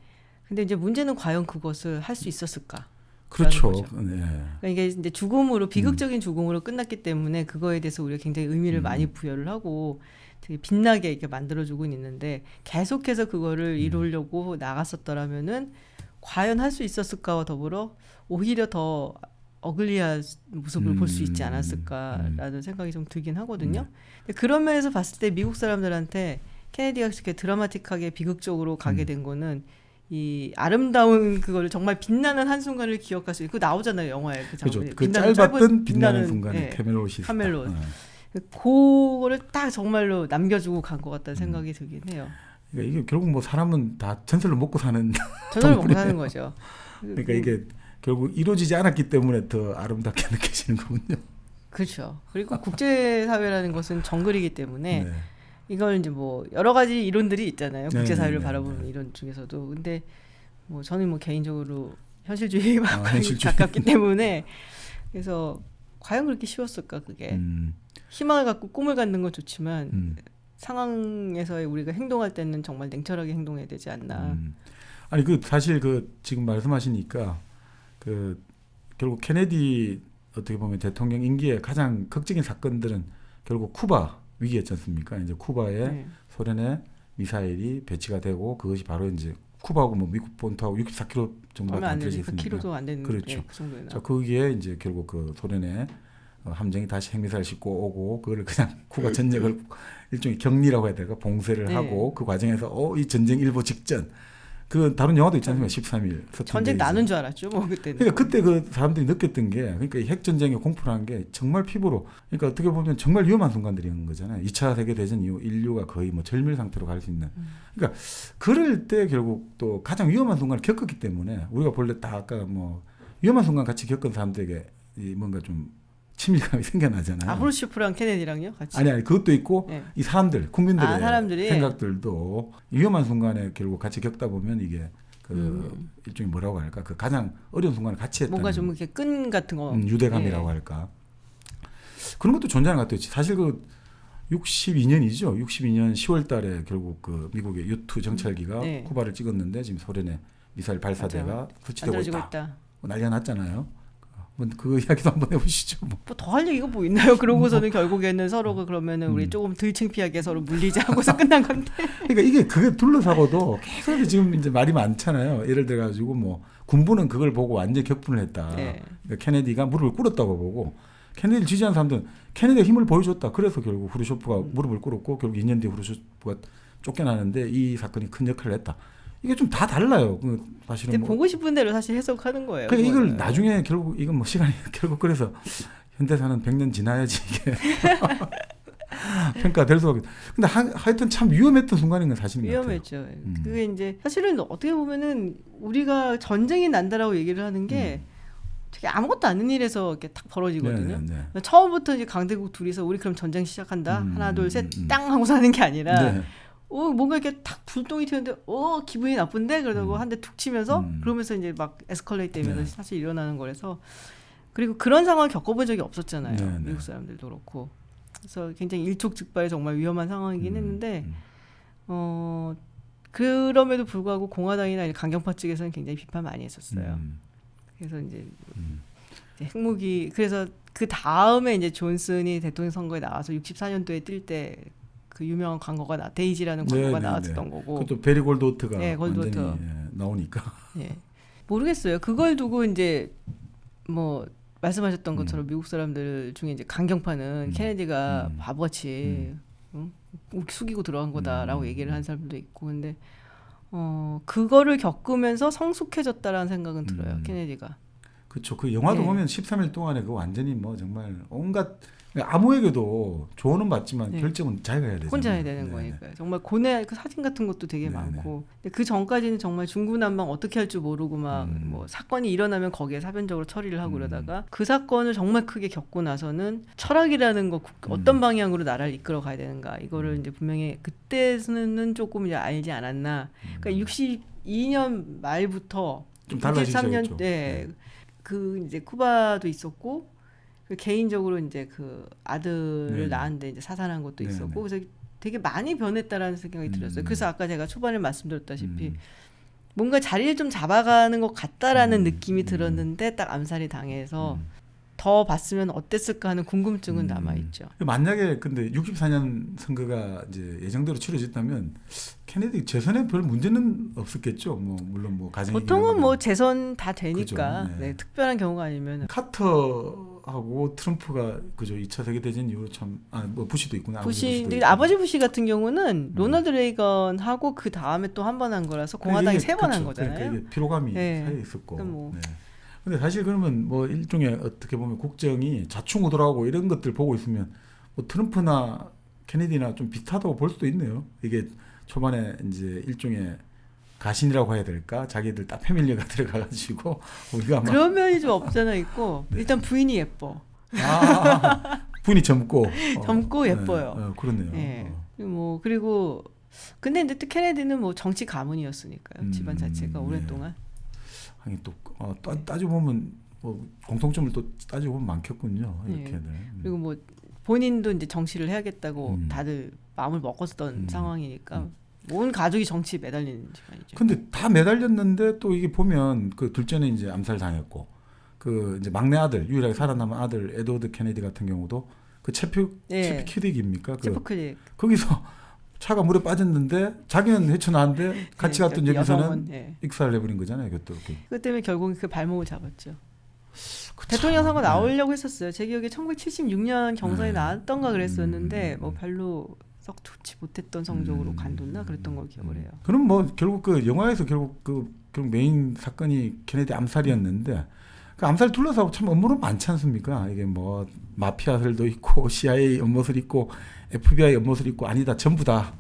S2: 근데 이제 문제는 과연 그것을 할 수 있었을까?
S1: 그렇죠.
S2: 거죠.
S1: 네.
S2: 그러니까 이게 이제 죽음으로 비극적인 죽음으로 끝났기 때문에 그거에 대해서 우리가 굉장히 의미를 많이 부여를 하고 되게 빛나게 이렇게 만들어주고 있는데 계속해서 그거를 이루려고 나갔었더라면은 과연 할 수 있었을까와 더불어 오히려 더 어글리한 모습을 볼 수 있지 않았을까라는 생각이 좀 들긴 하거든요. 근데 그런 면에서 봤을 때 미국 사람들한테 케네디가 그렇게 드라마틱하게 비극적으로 가게 된 거는 이 아름다운 그거를 정말 빛나는 한순간을 기억할 수 있고 나오잖아요 영화에 그 장면이.
S1: 그렇죠. 그 짧았던 빛나는 순간에
S2: 예,
S1: 카멜롯이
S2: 카멜롯.
S1: 있었다.
S2: 그거를 딱 정말로 남겨주고 간 것 같다는 생각이 들긴 해요.
S1: 그러니까 이게 결국 뭐 사람은 다 전설로 먹고 사는
S2: 전화를 먹고 사는 거죠.
S1: 그러니까 이게 결국 이루어지지 않았기 때문에 더 아름답게 느껴지는 거군요.
S2: 그렇죠. 그리고 국제사회라는 것은 정글이기 때문에
S1: 네.
S2: 이걸 이제 뭐 여러 가지 이론들이 있잖아요.
S1: 네,
S2: 국제사회를
S1: 네,
S2: 바라보는
S1: 네.
S2: 이론 중에서도. 근데 뭐 저는 뭐 개인적으로 현실주의에
S1: 현실주의.
S2: 가깝기 때문에 그래서 과연 그렇게 쉬웠을까 그게. 희망을 갖고 꿈을 갖는 건 좋지만 상황에서의 우리가 행동할 때는 정말 냉철하게 행동해야 되지 않나.
S1: 아니 그 사실 그 지금 말씀하시니까 그 결국 케네디 어떻게 보면 대통령 임기의 가장 극적인 사건들은 결국 쿠바 위기였지 않습니까? 이제 쿠바에
S2: 네.
S1: 소련의 미사일이 배치가 되고 그것이 바로 이제 쿠바하고 뭐 미국 본토하고 64km 정도밖에
S2: 얼마
S1: 안
S2: 안
S1: 떨어져
S2: 되니까
S1: 있으니까.
S2: 키로도 안 되는
S1: 그렇죠.
S2: 네, 그 정도에
S1: 자, 거기에 이제 결국 그 소련의 함정이 다시 핵미사일 싣고 오고 그거를 그냥 쿠바 전역을 일종의 격리라고 해야 될까 봉쇄를
S2: 네.
S1: 하고 그 과정에서 이 전쟁 일보 직전 그 다른 영화도 있지 않습니까? 13일
S2: 전쟁 나는 줄 알았죠, 뭐 그때는.
S1: 그러니까 그때 그 사람들이 느꼈던 게 그러니까 이 핵 전쟁의 공포라는 게 정말 피부로 그러니까 어떻게 보면 정말 위험한 순간들인 거잖아요. 2차 세계 대전 이후 인류가 거의 뭐 절멸 상태로 갈 수 있는. 그러니까 그럴 때 결국 또 가장 위험한 순간을 겪었기 때문에 우리가 본래 다 아까 뭐 위험한 순간 같이 겪은 사람들에게 이 뭔가 좀 친밀감이 생겨나잖아요.
S2: 아브로시프랑 케네디랑요, 같이.
S1: 아니 그것도 있고
S2: 네.
S1: 이 사람들 국민들의
S2: 사람들이?
S1: 생각들도 위험한 순간에 결국 같이 겪다 보면 이게 그 일종의 뭐라고 할까 그 가장 어려운 순간을 같이 했다는
S2: 뭔가 좀 이렇게 끈 같은 거.
S1: 유대감이라고 할까 그런 것도 존재하는 것 같아요. 사실 그 62년이죠. 62년 10월달에 결국 그 미국의 U2 정찰기가
S2: 네.
S1: 쿠바를 찍었는데 지금 소련의 미사일 발사대가 설치되고
S2: 만들어지고
S1: 있다.
S2: 있다.
S1: 난리가 났잖아요. 그 이야기도 한번 해보시죠. 뭐.
S2: 뭐 더 할 얘기가 뭐 있나요? 그러고서는 결국에는 서로가 그러면은 우리 조금 덜 창피하게 서로 물리자 하고서 끝난 건데.
S1: 그러니까 이게 그게 둘러싸고도 계속 지금 이제 말이 많잖아요. 예를 들어 가지고 뭐 군부는 그걸 보고 완전 격분을 했다.
S2: 네.
S1: 그러니까 케네디가 무릎을 꿇었다고 보고 케네디를 지지한 사람들은 케네디가 힘을 보여줬다. 그래서 결국 후르쇼프가 무릎을 꿇었고 결국 2년 뒤에 후르쇼프가 쫓겨나는데 이 사건이 큰 역할을 했다. 이게 좀 다 달라요. 그 사실은
S2: 근데
S1: 뭐.
S2: 보고 싶은 대로 사실 해석하는 거예요.
S1: 그러니까 이걸
S2: 그거는.
S1: 나중에 결국 이건 뭐 시간이 결국 그래서 현대사는 100년 지나야지 이게 평가될 수가 없겠다. 근데 하여튼 참 위험했던 순간인 건 사실인 것 같아요.
S2: 위험했죠. 그게 이제 사실은 어떻게 보면은 우리가 전쟁이 난다라고 얘기를 하는 게 되게 아무것도 아닌 일에서 이렇게 탁 벌어지거든요.
S1: 네, 네.
S2: 처음부터 이제 강대국 둘이서 우리 그럼 전쟁 시작한다. 하나 둘 셋 땅 하고 사는 게 아니라
S1: 네.
S2: 뭔가 이렇게 탁 불똥이 튀는데 기분이 나쁜데 그러다가 한 대 툭 치면서 그러면서 이제 막 에스컬레이트 되면서
S1: 네.
S2: 사실 일어나는 거라서 그리고 그런 상황을 겪어본 적이 없었잖아요.
S1: 네, 네.
S2: 미국 사람들도 그렇고. 그래서 굉장히 일촉즉발의 정말 위험한 상황이긴 했는데 그럼에도 불구하고 공화당이나 강경파 측에서는 굉장히 비판 많이 했었어요. 그래서 이제 핵무기 그래서 그 다음에 이제 존슨이 대통령 선거에 나와서 64년도에 뛸 때 그 유명한 광고가 데이지라는 광고가 나왔었던 거고.
S1: 그것도 베리 골드워트가
S2: 네, 골드워트.
S1: 완전히 나오니까.
S2: 예. 모르겠어요. 그걸 두고 이제 뭐 말씀하셨던 것처럼 미국 사람들 중에 이제 강경파는 케네디가 바보같이 숙이고 들어간 거다라고 얘기를 한 사람들도 있고 근데 그거를 겪으면서 성숙해졌다라는 생각은 들어요. 케네디가.
S1: 그렇죠. 그 영화도
S2: 네.
S1: 보면 13일 동안에 그 완전히 뭐 정말 온갖 아무에게도 조언은 받지만
S2: 네.
S1: 결정은 자기가 해야 되잖아요.
S2: 혼자 해야 되는 거니까 정말 고뇌 그 사진 같은 것도 되게 많고 근데 그 전까지는 정말 중구난방 어떻게 할 줄 모르고 막 뭐 사건이 일어나면 거기에 사변적으로 처리를 하고 그러다가 그 사건을 정말 크게 겪고 나서는 철학이라는 거 어떤 방향으로 나라를 이끌어 가야 되는가 이거를 이제 분명히 그때는 조금 이제 알지 않았나 그러니까 62년 말부터
S1: 좀 달라지죠.
S2: 63년 때 그 이제 쿠바도 있었고 그 개인적으로 이제 그 아들을 낳았는데 이제 사살한 것도 있었고 그래서 되게 많이 변했다라는 생각이 들었어요. 그래서 아까 제가 초반에 말씀드렸다시피 뭔가 자리를 좀 잡아가는 것 같다라는 느낌이 들었는데 딱 암살이 당해서 더 봤으면 어땠을까 하는 궁금증은 남아있죠.
S1: 만약에 근데 64년 선거가 이제 예정대로 치러졌다면 케네디 재선에 별 문제는 없었겠죠. 뭐 물론 뭐 가정
S2: 보통은 뭐 재선 다 되니까
S1: 그죠. 네.
S2: 네, 특별한 경우가 아니면
S1: 카터하고 트럼프가 그죠 2차 세계 대전 이후로 뭐 부시도 있구나.
S2: 부시 근데 아버지 부시 같은 경우는 로널드 레이건하고 그 다음에 또 한 번 한 거라서 공화당이 3번 한 거잖아요.
S1: 그러니까 이게 피로감이
S2: 네.
S1: 사이에 있었고.
S2: 뭐.
S1: 네. 근데 사실 그러면 뭐 일종의 어떻게 보면 국정이 좌충우돌하고 이런 것들 보고 있으면 뭐 트럼프나 케네디나 좀 비슷하다고 볼 수도 있네요. 이게 초반에 이제 일종의 가신이라고 해야 될까? 자기들 딱 패밀리가 들어가가지고 우리가 막
S2: 그런 면이 좀 없잖아 있고
S1: 네.
S2: 일단 부인이 예뻐.
S1: 분이 젊고
S2: 젊고 예뻐요.
S1: 네, 그렇네요.
S2: 예. 그리고 근데 또 케네디는 뭐 정치 가문이었으니까요. 집안 자체가 오랫동안.
S1: 아니 또 따지고 보면 뭐 공통점을 또 따지고 보면 많겠군요. 이렇게.
S2: 예.
S1: 네.
S2: 그리고 뭐 본인도 이제 정치를 해야겠다고 다들 마음을 먹었던 상황이니까 온 가족이 정치에 매달리는 집안이죠.
S1: 근데 다 매달렸는데 또 이게 보면 그 둘째는 이제 암살 당했고 그 이제 막내 아들 유일하게 살아남은 아들 에드워드 케네디 같은 경우도 그 체피 키딕입니까?
S2: 체프크딕
S1: 거기서 차가 물에 빠졌는데 자기는 헤쳐나왔는데 같이 갔던 여기서는 익사를 해버린 거잖아요. 그것도.
S2: 그것 때문에 결국 그 발목을 잡았죠. 대통령 선거 나오려고 했었어요. 제 기억에 1976년 경선에 나왔던가 그랬었는데 뭐 별로 썩 좋지 못했던 성적으로 관뒀나 그랬던 걸 기억을 해요.
S1: 그럼 뭐 결국 그 영화에서 결국 메인 사건이 케네디 암살이었는데 그 암살 둘러싸고 참 업무는 많지 않습니까? 이게 뭐 마피아들도 있고 CIA 업무들 있고 FBI 업무들 있고 아니다 전부 다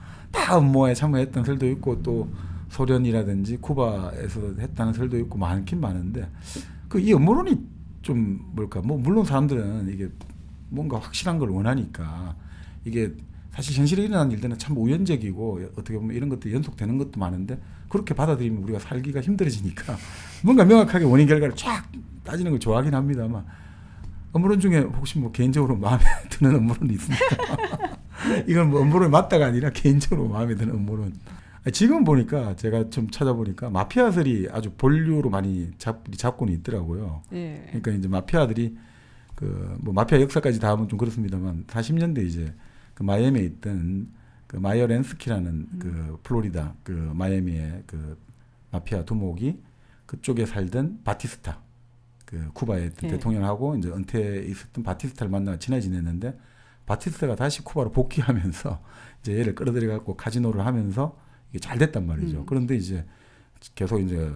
S1: 업무에 참여했던 설도 있고 또 소련이라든지 쿠바에서 했다는 설도 있고 많긴 많은데 그 이 업무론이 좀 뭘까 뭐 물론 사람들은 이게 뭔가 확실한 걸 원하니까 이게 사실 현실에 일어나는 일들은 참 우연적이고 어떻게 보면 이런 것도 연속되는 것도 많은데 그렇게 받아들이면 우리가 살기가 힘들어지니까 뭔가 명확하게 원인 결과를 쫙 따지는 걸 좋아하긴 합니다만 업무론 중에 혹시 뭐 개인적으로 마음에 드는 업무론이 있습니까? 이건 뭐 업무론이 맞다가 아니라 개인적으로 마음에 드는 업무론. 지금 보니까 제가 좀 찾아보니까 마피아들이 아주 본류로 많이 잡고는 있더라고요.
S2: 네.
S1: 그러니까 이제 마피아들이 그 뭐 마피아 역사까지 다 하면 좀 그렇습니다만 40년대 이제 그 마이애미에 있던 그 마이어 랜스키라는 그 플로리다 그 마이애미의 그 마피아 두목이 그쪽에 살던 바티스타 그 쿠바의 대통령하고 이제 은퇴에 있었던 바티스타를 만나 친하게 지냈는데 바티스타가 다시 쿠바로 복귀하면서 이제 얘를 끌어들여 갖고 카지노를 하면서 이게 잘 됐단 말이죠. 그런데 이제 계속 이제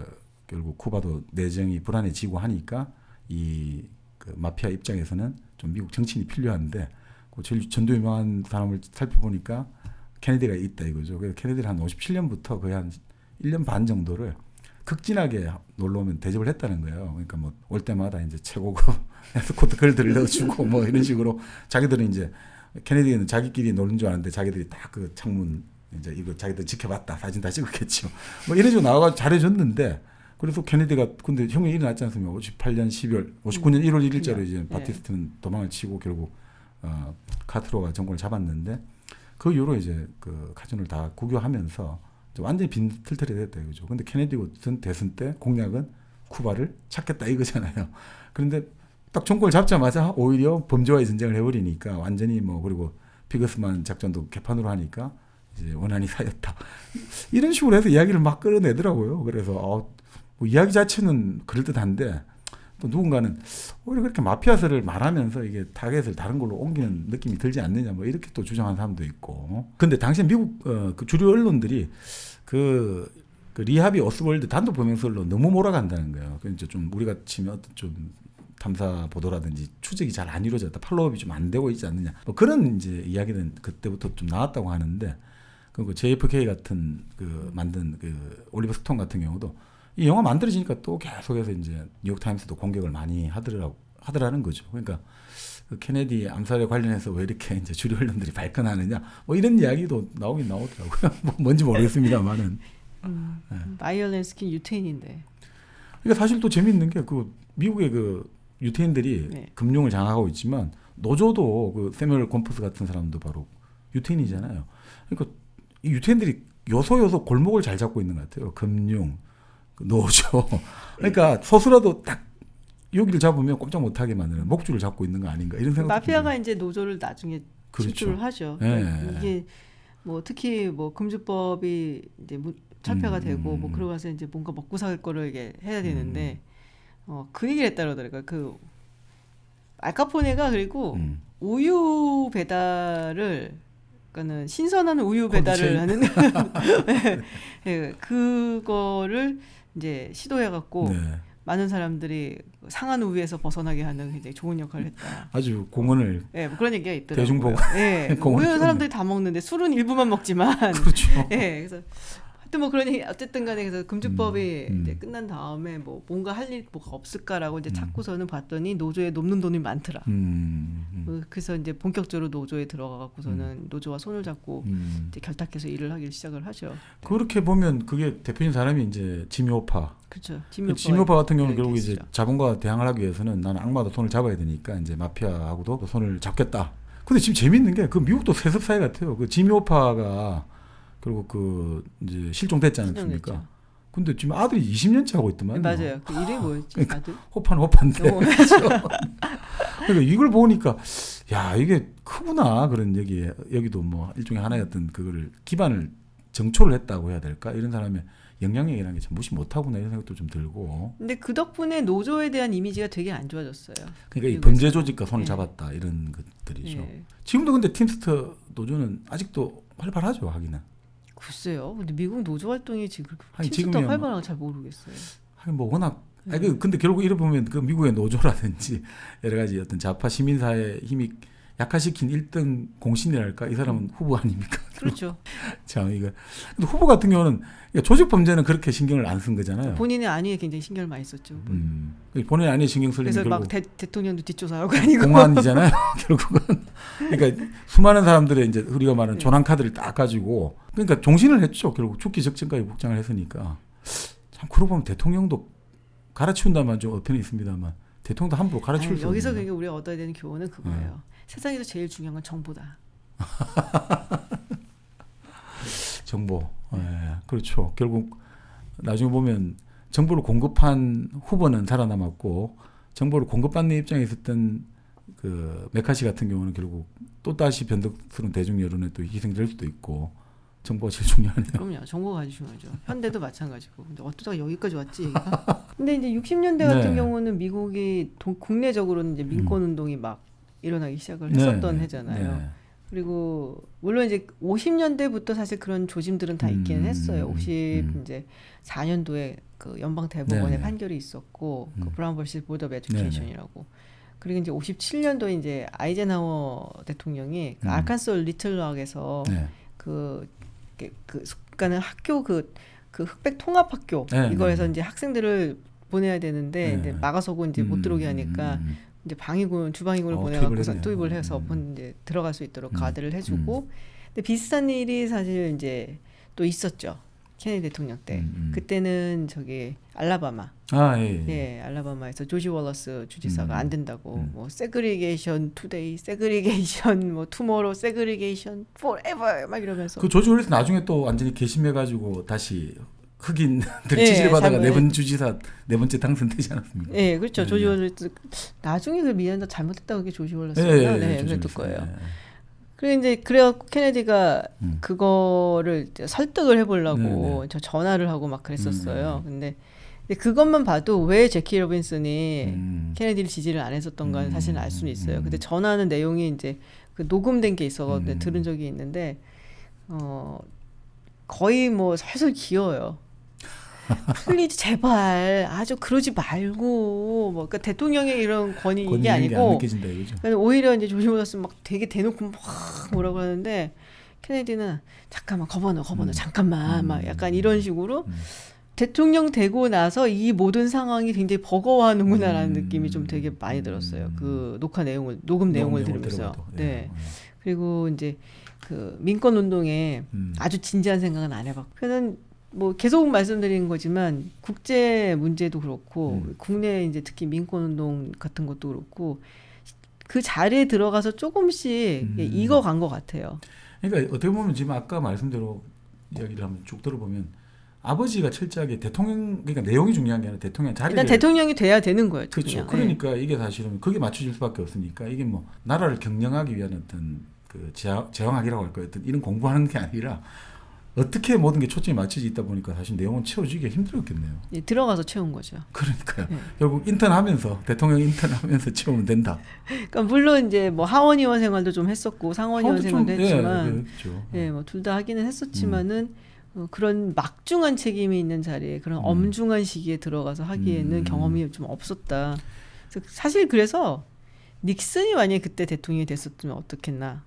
S1: 결국 쿠바도 내정이 불안해지고 하니까 이 그 마피아 입장에서는 좀 미국 정치인이 필요한데 그 제일 전도 유명한 사람을 살펴보니까 케네디가 있다 이거죠. 그래서 케네디를 한 57년부터 거의 한 1년 반 정도를 극진하게 놀러 오면 대접을 했다는 거예요. 그러니까 뭐 올 때마다 이제 최고급 에스코트 글들을 넣어주고 뭐 이런 식으로 자기들은 이제 케네디는 자기끼리 노는 줄 아는데 자기들이 딱 그 창문 이제 이거 자기들 지켜봤다 사진 다 찍었겠죠. 뭐 이런 식으로 나와가지고 잘해줬는데 그래서 케네디가 근데 혁명이 일어났지 않습니까? 58년 12월, 59년 1월 1일자로 이제 바티스트는 도망을 치고 결국 카트로가 정권을 잡았는데 그 이후로 이제 그 카지노를 다 국유하면서 완전히 빈털터리 됐다 이거죠. 근데 케네디 대선 때 공약은 쿠바를 찾겠다 이거잖아요. 그런데 딱 정권을 잡자마자 오히려 범죄와의 전쟁을 해버리니까 완전히 뭐 그리고 피그스만 작전도 개판으로 하니까 이제 원한이 쌓였다. 이런 식으로 해서 이야기를 막 끌어내더라고요. 그래서 뭐 이야기 자체는 그럴듯한데 또 누군가는 오히려 그렇게 마피아설을 말하면서 이게 타겟을 다른 걸로 옮기는 느낌이 들지 않느냐 뭐 이렇게 또 주장하는 사람도 있고. 근데 당시 미국 그 주류 언론들이 그 리하비 오스월드 단독 범행설로 너무 몰아간다는 거예요. 그러니까 좀 우리가 치면 어떤 좀 탐사 보도라든지 추적이 잘 안 이루어졌다, 팔로우업이 좀 안 되고 있지 않느냐, 뭐 그런 이제 이야기는 그때부터 좀 나왔다고 하는데, 그 JFK 같은 그 만든 그 올리버 스톤 같은 경우도 이 영화 만들어지니까 또 계속해서 이제 뉴욕 타임스도 공격을 많이 하더라는 거죠. 그러니까 그 케네디 암살에 관련해서 왜 이렇게 이제 주류 언론들이 발끈하느냐, 뭐 이런 이야기도 나오긴 나오더라고요. 뭐 뭔지 모르겠습니다만은.
S2: 네. 마이어 랜스키 유태인인데.
S1: 그러니까 사실 또 재미있는 게 그 미국의 그 유태인들이 금융을 장악하고 있지만 노조도 그 세뮤얼 곰퍼스 같은 사람도 바로 유태인이잖아요. 그러니까 이 유태인들이 요소 골목을 잘 잡고 있는 것 같아요. 금융, 노조. 그러니까 소수라도 딱 여기를 잡으면 꼼짝 못하게 만드는 목줄을 잡고 있는 거 아닌가 이런 생각.
S2: 마피아가 이제 노조를 나중에
S1: 그렇죠.
S2: 진출을 하죠.
S1: 네.
S2: 그러니까 이게 뭐 특히 뭐 금주법이 이제 철폐가 되고 뭐 그러고 가서 이제 뭔가 먹고 살 거를 이게 해야 되는데 그 얘기를 했다 그러더라고요. 그 알카포네가 그리고 우유 배달을 그러니까는 신선한 우유 배달을 하는 네, 그거를 이제 시도해 갖고
S1: 네.
S2: 많은 사람들이 상한 우위에서 벗어나게 하는 굉장히 좋은 역할을 했다.
S1: 아주 공헌을.
S2: 네, 뭐 그런 얘기가 있더라고요.
S1: 대중보고.
S2: 네, 우유 사람들이 다 먹는데 술은 일부만 먹지만.
S1: 그렇죠.
S2: 네, 그래서 하여튼 뭐 그런 얘기 어쨌든 간에 그래서 금주법이 이제 끝난 다음에 뭐 뭔가 할 일 뭐가 없을까라고 이제 찾고서는 봤더니 노조에 높는 돈이 많더라. 그래서 이제 본격적으로 노조에 들어가 갖고서는 노조와 손을 잡고 이제 결탁해서 일을 하기 시작을 하죠.
S1: 그렇게 보면 그게 대표적인 사람이 이제 지미 호파.
S2: 그렇죠.
S1: 지미 호파 같은 경우는 결국 이제 자본과 대항을 하기 위해서는 나는 악마도 손을 잡아야 되니까 이제 마피아하고도 손을 잡겠다. 근데 지금 재밌는 게 그 미국도 세습 사회 같아요. 그 지미 호파가 그리고 그 이제 실종됐지 않습니까? 근데 지금 아들이 20년째 하고 있더만.
S2: 맞아요. 그 이름이 뭐였지?
S1: 그러니까
S2: 아들?
S1: 호파는 호파인데. 그러니까 이걸 보니까 야 이게 크구나 그런 여기도 뭐 일종의 하나의 어떤 그거를 기반을 정초를 했다고 해야 될까 이런 사람의 영향력이라는 게 참 무시 못하구나 이런 생각도 좀 들고.
S2: 근데 그 덕분에 노조에 대한 이미지가 되게 안 좋아졌어요.
S1: 그러니까 이 범죄 조직과 손을 잡았다 이런 것들이죠. 지금도 근데 팀스터 노조는 아직도 활발하죠 하기는.
S2: 글쎄요. 근데 미국 노조 활동이 지금
S1: 아니,
S2: 팀스터 활발한 잘 모르겠어요.
S1: 하긴 뭐 워낙 근데 결국 이래 보면 그 미국의 노조라든지 여러 가지 어떤 좌파 시민사회 힘이 약화시킨 1등 공신이랄까 이 사람은 후보 아닙니까?
S2: 그렇죠.
S1: 참 이거 근데 후보 같은 경우는 조직 범죄는 그렇게 신경을 안 쓴 거잖아요.
S2: 본인의 안위에 굉장히 신경을 많이 썼죠.
S1: 본인의 안위에 신경 쓰려면
S2: 그래서
S1: 결국
S2: 막 대통령도 뒷조사하고 아니고
S1: 공안이잖아요. 결국은 그러니까 수많은 사람들의 이제 우리가 말하는 조난 카드를 딱 가지고 그러니까 종신을 했죠. 결국 죽기 직전까지 복장을 했으니까 참 그러고 보면 대통령도 갈아치운다만 좀 어편이 있습니다만 대통령도 함부로 갈아치울 수 없는.
S2: 여기서 그러니까 우리가 얻어야 되는 교훈은 그거예요. 세상에서 제일 중요한 건 정보다.
S1: 정보. 그렇죠. 결국 나중에 보면 정보를 공급한 후보는 살아남았고 정보를 공급받는 입장에 있었던 그 메카시 같은 경우는 결국 또다시 변덕스러운 대중 여론에 또 희생될 수도 있고 정보가 제일 중요하네요.
S2: 그럼요. 정보가 아주 중요하죠. 현대도 마찬가지고. 근데 어쩌다가 여기까지 왔지 얘기가. 근데 이제 60년대 같은 경우는 미국이 국내적으로는 이제 민권 운동이 막 일어나기 시작을 했었던 해잖아요. 그리고 물론 이제 50년대부터 사실 그런 조짐들은 다 있기는 했어요. 54년도에 그 연방 대법원의 판결이 있었고 그 브라운 vs 보드 오브 에듀케이션이라고. 그리고 이제 57년도에 이제 아이젠하워 대통령이 그 아칸소 리틀락에서 그러니까는 학교 그 흑백 통합 학교 이거에서 이제 학생들을 보내야 되는데 이제 막아서고 이제 못 들어오게 하니까 이제 주방위군을 보내갖고서 투입을 해서 이제 들어갈 수 있도록 가드를 해주고. 근데 비슷한 일이 사실 이제 또 있었죠. 케네디 대통령 때. 그때는 저기 알라바마. 알라바마에서 조지 월러스 주지사가 안 된다고 뭐 세그리게이션 투데이, 세그리게이션 뭐 투모로우, 세그리게이션 포에버 막 이러면서.
S1: 그 조지 월러스 나중에 또 완전히 개심해가지고 다시 흑인들이 지지를 받아가 네 번째 당선되지 않았습니까?
S2: 네, 그렇죠. 조지 월러스 나중에 그 미안하다 잘못했다고 그게 조지 월러스였나? 그랬을 거예요. 그리고 이제 그래갖고 케네디가 그거를 설득을 해보려고 저 전화를 하고 막 그랬었어요. 근데 그것만 봐도 왜 제키 로빈슨이 케네디를 지지를 안 했었던 건 사실은 알 수는 있어요. 근데 전화하는 내용이 이제 그 녹음된 게 있어 들은 적이 있는데 거의 뭐 살살 기어요. 플리즈 제발 아주 그러지 말고 뭐 그러니까 대통령의 이런 권위 이게 아니고 그러니까 오히려 이제 조지 월러스 막 되게 대놓고 막 뭐라고 하는데 케네디는 잠깐만 거버너 잠깐만 막 약간 이런 식으로 대통령 되고 나서 이 모든 상황이 굉장히 버거워하는구나라는 느낌이 좀 되게 많이 들었어요. 그 녹음 내용을 들으면서. 네. 그리고 이제 그 민권 운동에 아주 진지한 생각은 안 해봤고 그는 뭐 계속 말씀드리는 거지만 국제 문제도 그렇고 국내 이제 특히 민권 운동 같은 것도 그렇고 그 자리에 들어가서 조금씩 익어간 것 같아요.
S1: 그러니까 어떻게 보면 지금 아까 말씀대로 이야기를 한번 쭉 들어보면 아버지가 철저하게 대통령 그러니까 내용이 중요한 게 아니라 대통령 자리를
S2: 일단 대통령이 돼야 되는 거예요.
S1: 그렇죠. 그러니까 이게 사실은 그게 맞춰질 수밖에 없으니까 이게 뭐 나라를 경영하기 위한 어떤 그 제왕학이라고 할까요? 어떤 이런 공부하는 게 아니라 어떻게 모든 게 초점이 맞춰져 있다 보니까 사실 내용은 채워지기가 힘들었겠네요.
S2: 예, 들어가서 채운 거죠.
S1: 그러니까요.
S2: 네.
S1: 결국 인턴하면서 대통령 인턴하면서 채우면 된다.
S2: 그러니까 물론 이제 뭐 하원 의원 생활도 좀 했었고 상원 의원 생활도 했지만, 예, 뭐 둘 다 하기는 했었지만은 그런 막중한 책임이 있는 자리에 그런 엄중한 시기에 들어가서 하기에는 경험이 좀 없었다. 그래서 사실 그래서 닉슨이 만약에 그때 대통령이 됐었으면 어떻겠나.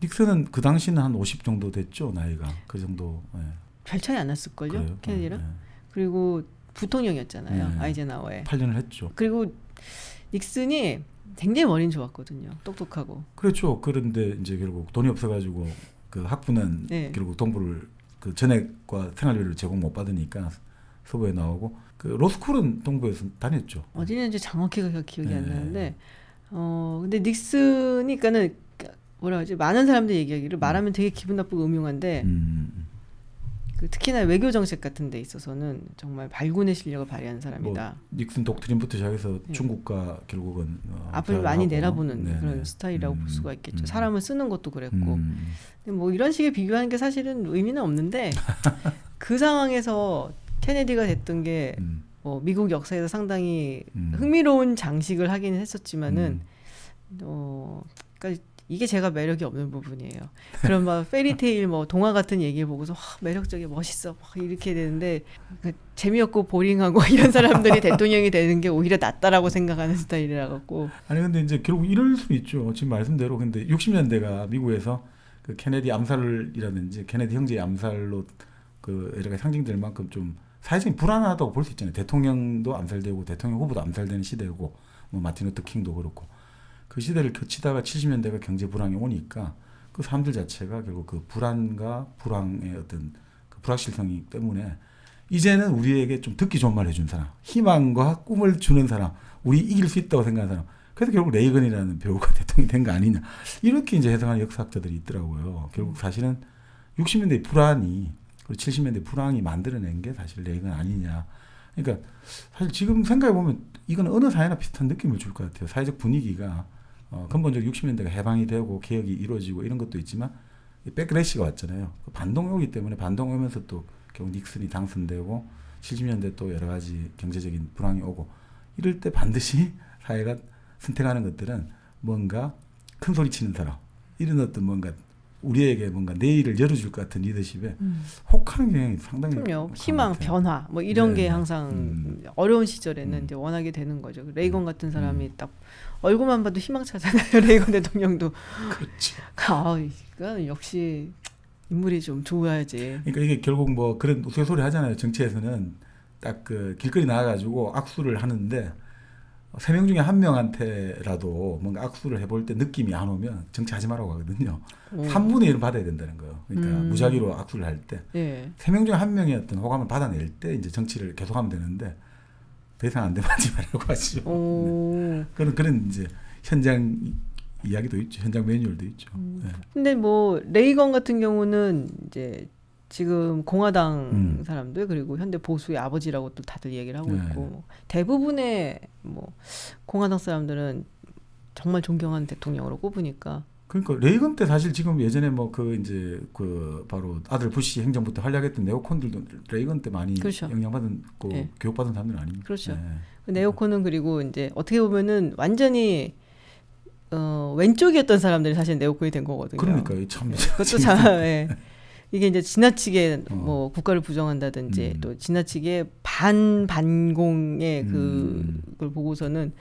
S1: 닉슨은 그 당시는 한 50 정도 됐죠 나이가 그 정도. 예.
S2: 별 차이 안 났을걸요
S1: 그래요?
S2: 케네디랑.
S1: 예.
S2: 그리고 부통령이었잖아요.
S1: 예.
S2: 아이젠하워에.
S1: 8년을 했죠.
S2: 그리고 닉슨이 굉장히 머리는 좋았거든요. 똑똑하고.
S1: 그렇죠. 그런데 이제 결국 돈이 없어가지고 그 학부는
S2: 네.
S1: 결국 동부를 그 전액과 생활비를 제공 못 받으니까 서부에 나오고 그 로스쿨은 동부에서 다녔죠.
S2: 어디는지 정확히가 기억이 안
S1: 네.
S2: 나는데 근데 닉슨이니까는 뭐라 하지 많은 사람들이 얘기하기를 말하면 되게 기분 나쁘고 음흉한데 그 특히나 외교 정책 같은 데 있어서는 정말 발군의 실력을 발휘하는 사람이다.
S1: 뭐 닉슨 독트린부터 시작해서
S2: 네.
S1: 중국과 결국은
S2: 앞을 많이 내다보는
S1: 네네.
S2: 그런 스타일이라고 볼 수가 있겠죠. 사람을 쓰는 것도 그랬고. 근데 뭐 이런 식의 비교하는 게 사실은 의미는 없는데 그 상황에서 케네디가 됐던 게 뭐 미국 역사에서 상당히 흥미로운 장식을 하기는 했었지만은 그러니까 이게 제가 매력이 없는 부분이에요. 그런 막 페리테일 뭐 동화 같은 얘기를 보고서 매력적이고 멋있어 막 이렇게 되는데 재미없고 보링하고 이런 사람들이 대통령이 되는 게 오히려 낫다라고 생각하는 스타일이라 갖고.
S1: 아니 근데 이제 결국 이럴 수 있죠. 지금 말씀대로 근데 60년대가 미국에서 그 케네디 암살이라든지 케네디 형제의 암살로 그 여러 가지 상징될 만큼 좀 사회적인 불안하다고 볼 수 있잖아요. 대통령도 암살되고 대통령 후보도 암살되는 시대고 뭐 마틴 루터 킹도 그렇고 그 시대를 거치다가 70년대가 경제 불황이 오니까 그 사람들 자체가 결국 그 불안과 불황의 어떤 그 불확실성 때문에 이제는 우리에게 좀 듣기 좋은 말 해준 사람, 희망과 꿈을 주는 사람, 우리 이길 수 있다고 생각하는 사람. 그래서 결국 레이건이라는 배우가 대통령이 된 거 아니냐. 이렇게 이제 해석하는 역사학자들이 있더라고요. 결국 사실은 60년대 불안이 그리고 70년대 불황이 만들어낸 게 사실 레이건 아니냐. 그러니까 사실 지금 생각해 보면 이건 어느 사회나 비슷한 느낌을 줄 것 같아요. 사회적 분위기가 근본적으로 60년대가 해방이 되고 개혁이 이루어지고 이런 것도 있지만 백래시가 왔잖아요. 반동이 오기 때문에 반동이 오면서 또 결국 닉슨이 당선되고 70년대 또 여러 가지 경제적인 불황이 오고 이럴 때 반드시 사회가 선택하는 것들은 뭔가 큰 소리 치는 사람 이런 어떤 뭔가 우리에게 뭔가 내일을 열어줄 것 같은 리더십에 혹하는 경향이 상당히
S2: 그럼요. 희망, 변화 뭐 이런 게 항상 어려운 시절에는 이제 원하게 되는 거죠. 레이건 같은 사람이 딱 얼굴만 봐도 희망차잖아요. 레이건 대통령도.
S1: 그렇지.
S2: 그러니까 역시 인물이 좀 좋아야지.
S1: 그러니까 이게 결국 뭐 그런 우스갯소리 하잖아요. 정치에서는 딱 그 길거리 나와가지고 악수를 하는데 3명 중에 1명한테라도 뭔가 악수를 해볼 때 느낌이 안 오면 정치하지 말라고 하거든요. 3분의 1을 받아야 된다는 거예요. 그러니까 무작위로 악수를 할 때.
S2: 예.
S1: 3명 중에 1명의 어떤 호감을 받아낼 때 이제 정치를 계속하면 되는데 더 이상 안 되면 하지 말라고 하죠. 네. 그런 이제 현장 이야기도 있죠. 현장 매뉴얼도 있죠. 네.
S2: 근데 뭐 레이건 같은 경우는 이제 지금 공화당 사람들 그리고 현대 보수의 아버지라고 또 다들 얘기를 하고 있고 대부분의 뭐 공화당 사람들은 정말 존경하는 대통령으로 꼽으니까.
S1: 그러니까 레이건 때 사실 지금 예전에 뭐 그 이제 그 바로 아들 부시 행정부 때 활약했던 네오콘들도 레이건 때 많이
S2: 그렇죠.
S1: 영향받은
S2: 네.
S1: 교육받은 사람들 아닙니까?
S2: 그렇죠.
S1: 네.
S2: 그 네오콘은 그리고 이제 어떻게 보면은 완전히 왼쪽이었던 사람들이 사실 네오콘이 된 거거든요.
S1: 그러니까 참
S2: 그것도 참 예. 이게 이제 지나치게 뭐 국가를 부정한다든지 또 지나치게 반공의 그걸 보고서는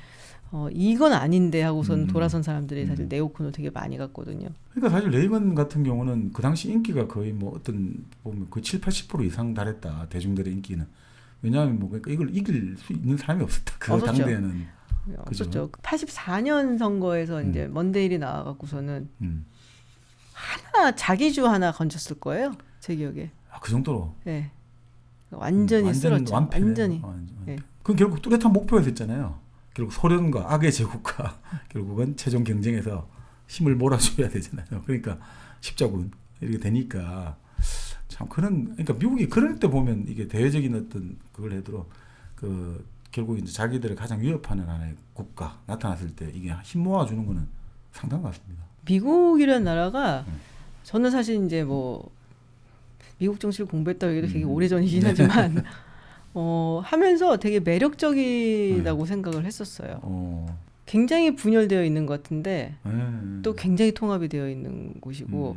S2: 이건 아닌데 하고선 돌아선 사람들이 사실 네오콘을 되게 많이 갔거든요.
S1: 그러니까 사실 레이건 같은 경우는 그 당시 인기가 거의 뭐 어떤 보면 거의 7-80% 이상 달했다. 대중들의 인기는. 왜냐하면 뭐 그러니까 이걸 이길 수 있는 사람이 없었다. 그
S2: 없었죠.
S1: 당대에는.
S2: 없었죠. 84년 선거에서 이제 먼데일이 나와갖고서는 하나 자기주 하나 건졌을 거예요. 제 기억에.
S1: 아, 그 정도로.
S2: 네. 완전히 쓸었죠. 완전히. 네.
S1: 그건 결국 뚜렷한 목표가 됐잖아요. 결국 소련과 악의 제국과 결국은 최종 경쟁에서 힘을 몰아줘야 되잖아요. 그러니까 십자군 이렇게 되니까 참 그러니까 미국이 그럴 때 보면 이게 대외적인 어떤 그걸 해도 그 결국 이제 자기들을 가장 위협하는 하나의 국가 나타났을 때 이게 힘 모아주는 거는 상당한 것 같습니다.
S2: 미국이라는 나라가 저는 사실 이제 뭐 미국 정치를 공부했다고 해도 되게 오래전이긴 하지만 하면서 되게 매력적이라고 생각을 했었어요. 굉장히 분열되어 있는 것 같은데 또 굉장히 통합이 되어 있는 곳이고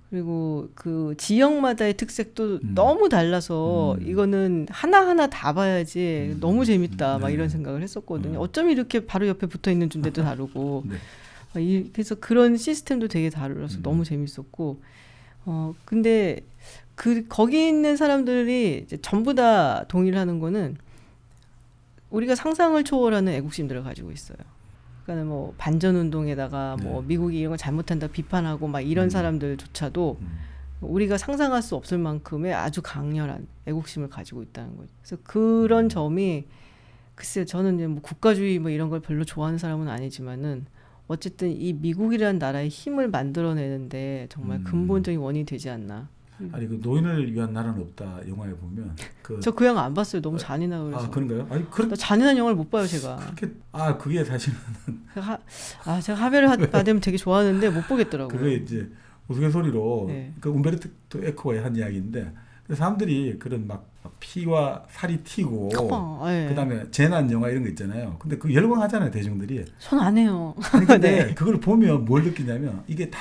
S2: 그리고 그 지역마다의 특색도 너무 달라서 이거는 하나하나 다 봐야지 너무 재밌다 막 이런 생각을 했었거든요. 어쩜 이렇게 바로 옆에 붙어 있는 주인데도 다르고 그래서 그런 시스템도 되게 다르서 너무 재밌었고 근데 거기 있는 사람들이 이제 전부 다 동일하는 거는 우리가 상상을 초월하는 애국심들을 가지고 있어요. 그러니까 뭐 반전 운동에다가 뭐 미국이 이런 거 잘못한다 비판하고 막 이런 사람들조차도 우리가 상상할 수 없을 만큼의 아주 강렬한 애국심을 가지고 있다는 거죠. 그래서 그런 점이 글쎄요, 저는 이제 뭐 국가주의 뭐 이런 걸 별로 좋아하는 사람은 아니지만은 어쨌든 이 미국이라는 나라의 힘을 만들어내는데 정말 근본적인 원인이 되지 않나.
S1: 아니 그 노인을 위한 나라는 없다 영화에 보면
S2: 저 그 영화 안 봤어요. 너무 잔인하고 그래서.
S1: 아 그런가요? 아니
S2: 나 잔인한 영화를 못 봐요 제가.
S1: 그렇게 그게 사실은
S2: 제가 하베를 받으면 되게 좋아하는데 못 보겠더라고요.
S1: 그게 이제 우스갯소리로 그 움베르토 에코가 한 이야기인데 사람들이 그런 막 피와 살이 튀고 그다음에 재난 영화 이런 거 있잖아요. 근데 그 열광하잖아요 대중들이.
S2: 전 안 해요.
S1: 근데 그걸 보면 뭘 느끼냐면 이게 다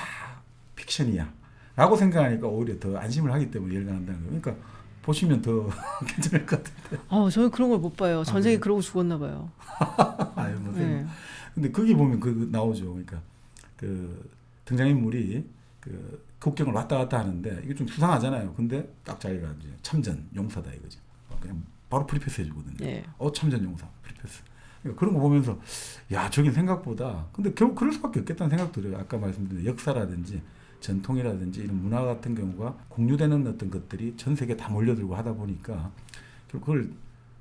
S1: 픽션이야. 라고 생각하니까 오히려 더 안심을 하기 때문에 열광한다는 거예요. 그러니까 보시면 더 괜찮을 것 같은데.
S2: 저는 그런 걸 못 봐요. 전생에 그러고 죽었나 봐요.
S1: 아유, 뭐 근데 거기 보면 그 나오죠. 그러니까 그 등장인물이 그 국경을 왔다 갔다 하는데 이게 좀 수상하잖아요. 근데 딱 자기가 이제 참전 용사다 이거죠. 그냥 바로 프리패스 해주거든요. 참전 용사 프리패스. 그러니까 그런 거 보면서 야 저긴 생각보다 근데 결국 그럴 수밖에 없겠다는 생각 들어요. 아까 말씀드린 역사라든지 전통이라든지 이런 문화 같은 경우가 공유되는 어떤 것들이 전 세계에 다 몰려들고 하다 보니까 결국 그걸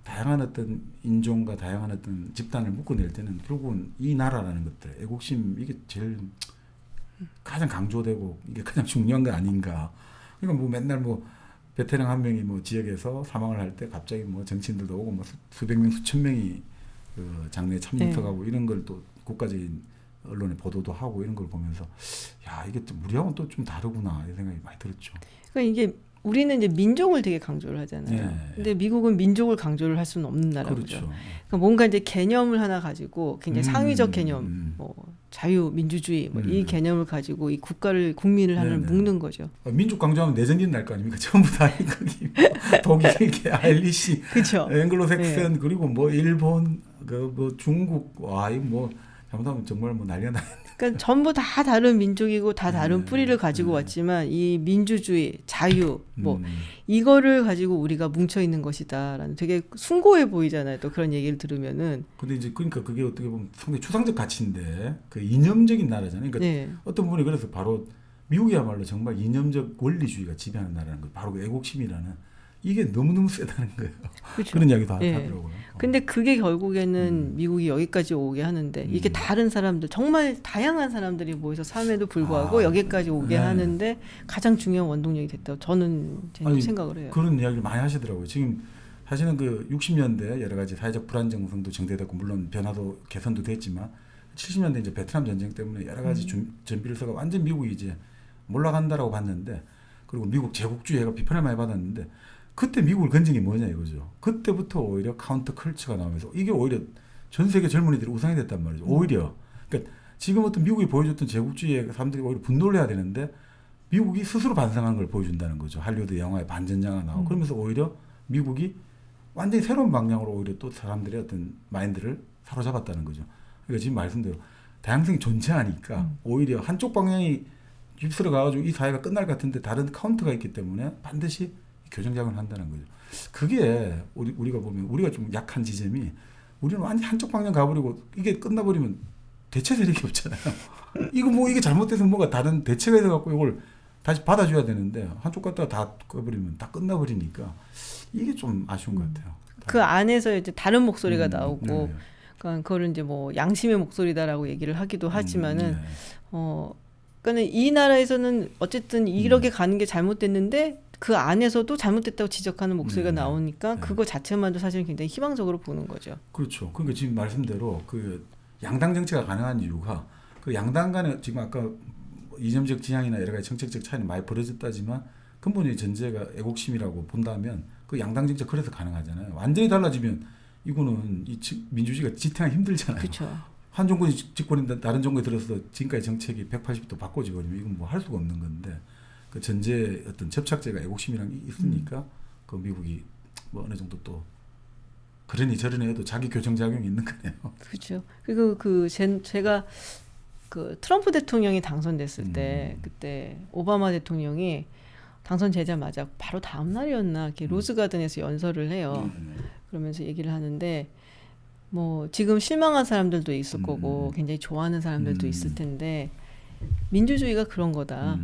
S1: 다양한 어떤 인종과 다양한 어떤 집단을 묶어낼 때는 결국은 이 나라라는 것들 애국심 이게 제일 가장 강조되고 이게 가장 중요한 거 아닌가. 그러니까 뭐 맨날 뭐 베테랑 한 명이 뭐 지역에서 사망을 할 때 갑자기 뭐 정치인들도 오고 뭐 수백 명 수천 명이 그 장례에 참석하고 이런 걸 또 국가적인 언론에 보도도 하고 이런 걸 보면서 야 이게 또 우리하고는 또 좀 다르구나 이런 생각이 많이 들었죠.
S2: 그러니까 이게 우리는 이제 민족을 되게 강조를 하잖아요. 근데 미국은 민족을 강조를 할 수는 없는 나라죠.
S1: 그렇죠.
S2: 그러니까 뭔가 이제 개념을 하나 가지고 굉장히 상위적 개념, 뭐 자유, 민주주의 뭐 이 개념을 가지고 이 국민을 하나 묶는 거죠.
S1: 민족 강조하면 내전기는 날 거 아닙니까? 전부 다 거기 독일, 아일리시,
S2: 그렇죠.
S1: 앵글로색슨 그리고 뭐 일본, 그 뭐 중국, 와 이거 뭐 잘못하면 정말 뭐 난리가 나.
S2: 그러니까 전부 다 다른 민족이고 다 다른 뿌리를 가지고 왔지만 이 민주주의, 자유 뭐 이거를 가지고 우리가 뭉쳐 있는 것이다라는 되게 숭고해 보이잖아요. 또 그런 얘기를 들으면은.
S1: 근데 이제 그러니까 그게 어떻게 보면 상당히 추상적 가치인데 그 이념적인 나라잖아요. 그러니까 어떤 분이 그래서 바로 미국이야말로 정말 이념적 원리주의가 지배하는 나라는 거. 바로 그 애국심이라는 이게 너무너무 세다는 거예요. 그렇죠. 그런 이야기도 하더라고요.
S2: 근데 그게 결국에는 미국이 여기까지 오게 하는데 이게 다른 사람들 정말 다양한 사람들이 모여서 삶에도 불구하고 여기까지 오게 하는데 가장 중요한 원동력이 됐다고 저는 생각을 해요.
S1: 그런 이야기를 많이 하시더라고요. 지금 사실은 그 60년대 여러 가지 사회적 불안정성도 정대됐고 물론 변화도 개선도 됐지만 70년대 이제 베트남 전쟁 때문에 여러 가지 전비를 써가 완전 미국이 이제 몰락한다라고 봤는데 그리고 미국 제국주의가 비판을 많이 받았는데 그때 미국을 건진 게 뭐냐 이거죠. 그때부터 오히려 카운터 컬처가 나오면서 이게 오히려 전 세계 젊은이들이 우상이 됐단 말이죠. 오히려 그러니까 지금 어떤 미국이 보여줬던 제국주의에 사람들이 오히려 분노를 해야 되는데 미국이 스스로 반성한 걸 보여준다는 거죠. 할리우드 영화에 반전자가 나오고 그러면서 오히려 미국이 완전히 새로운 방향으로 오히려 또 사람들의 어떤 마인드를 사로잡았다는 거죠. 그러니까 지금 말씀대로 다양성이 존재하니까 오히려 한쪽 방향이 휩쓸어 가가지고 이 사회가 끝날 것 같은데 다른 카운터가 있기 때문에 반드시 교정작용을 한다는 거죠. 그게 우리가 보면 우리가 좀 약한 지점이 우리는 완전 한쪽 방향 가버리고 이게 끝나버리면 대체 세력이 없잖아요. 이거 뭐 이게 잘못돼서 뭐가 다른 대체가 있어갖고 이걸 다시 받아줘야 되는데 한쪽 갔다가 다 꺼버리면 다 끝나버리니까 이게 좀 아쉬운 것 같아요.
S2: 그 안에서 이제 다른 목소리가 나오고 그러니까 그거를 이제 뭐 양심의 목소리다라고 얘기를 하기도 하지만은 그러니까 이 나라에서는 어쨌든 이렇게 가는 게 잘못됐는데 그 안에서도 잘못됐다고 지적하는 목소리가 나오니까 그거 자체만도 사실은 굉장히 희망적으로 보는 거죠.
S1: 그렇죠. 그러니까 지금 말씀대로 그 양당 정치가 가능한 이유가 그 양당 간에 지금 아까 이념적 지향이나 여러 가지 정책적 차이는 많이 벌어졌다지만 근본의 전제가 애국심이라고 본다면 그 양당 정책 그래서 가능하잖아요. 완전히 달라지면 이거는 민주주의가 지탱하기 힘들잖아요.
S2: 그렇죠.
S1: 한 정권이 집권인데 다른 정권이 들어서 지금까지 정책이 180도 바꿔지버리면 이건 뭐 할 수가 없는 건데 그 전제 어떤 접착제가 애국심이라는 게 있으니까 그 미국이 뭐 어느 정도 또 그러니 저러니 해도 자기 교정작용이 있는 거네요.
S2: 그렇죠. 그리고 제가 그 트럼프 대통령이 당선됐을 때 그때 오바마 대통령이 당선되자마자 바로 다음 날이었나 이렇게 로즈가든에서 연설을 해요. 그러면서 얘기를 하는데 뭐 지금 실망한 사람들도 있을 거고 굉장히 좋아하는 사람들도 있을 텐데 민주주의가 그런 거다.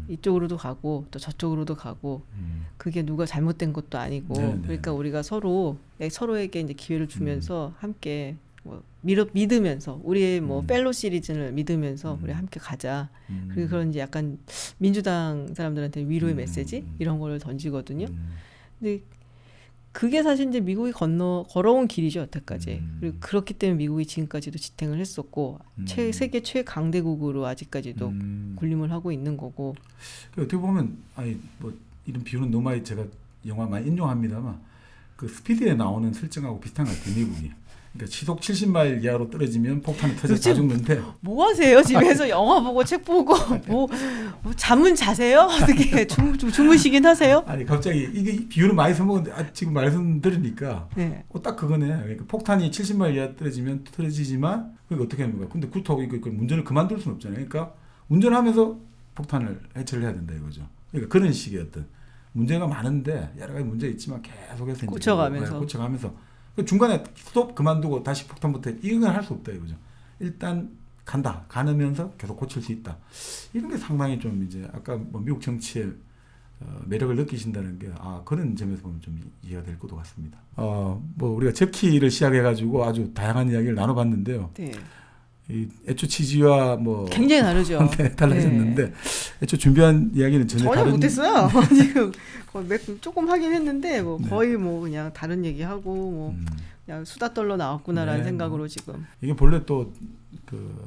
S2: 이쪽으로도 가고 또 저쪽으로도 가고 그게 누가 잘못된 것도 아니고 그러니까 우리가 서로에게 이제 기회를 주면서 함께 뭐 믿으면서 우리의 뭐 펠로 시리즌을 믿으면서 우리 함께 가자. 그리고 그런 이제 약간 민주당 사람들한테 위로의 메시지 이런 걸 던지거든요. 근데 그게 사실 이제 미국이 걸어온 길이죠, 여태까지. 그리고 그렇기 때문에 미국이 지금까지도 지탱을 했었고 세계 최강대국으로 아직까지도 군림을 하고 있는 거고.
S1: 어떻게 보면 아니 뭐 이런 비유는 너무 많이 제가 영화 많이 인용합니다만 그 스피드에 나오는 설정하고 비슷한 것 같아요, 미국이. 그러니까 시속 70마일 이하로 떨어지면 폭탄이 터져서 다 죽는데.
S2: 뭐 하세요? 집에서 영화 보고 책 보고 뭐 잠은 자세요? 어떻게 주무시긴 하세요?
S1: 아니 갑자기 이게 비유는 많이 써먹었는데 지금 말씀 들으니까
S2: 네.
S1: 딱 그거네. 그러니까 폭탄이 70마일 이하 떨어지면 터지지만 그게 어떻게 합니까? 근데 그렇다고 그 운전을 그만둘 수는 없잖아요. 그러니까 운전하면서 폭탄을 해체를 해야 된다 이거죠. 그러니까 그런 식의 어떤 문제가 많은데 여러 가지 문제가 있지만 계속해서 고쳐가면서 중간에 스톱 그만두고 다시 폭탄부터 이건 할 수 없다 이거죠. 일단 간다. 가면서 계속 고칠 수 있다. 이런 게 상당히 좀 이제 아까 뭐 미국 정치의 매력을 느끼신다는 게 그런 점에서 보면 좀 이해가 될 것도 같습니다. 뭐 우리가 재키를 시작해가지고 아주 다양한 이야기를 나눠봤는데요.
S2: 네.
S1: 이 애초 취지와 뭐
S2: 굉장히 다르죠.
S1: 네, 달라졌는데 애초 준비한 이야기는 전혀 다른.
S2: 못했어요. 지금 조금 하긴 했는데 뭐 거의 뭐 그냥 다른 얘기하고 뭐 그냥 수다 떨러 나왔구나라는 생각으로 지금.
S1: 이게 본래 또 그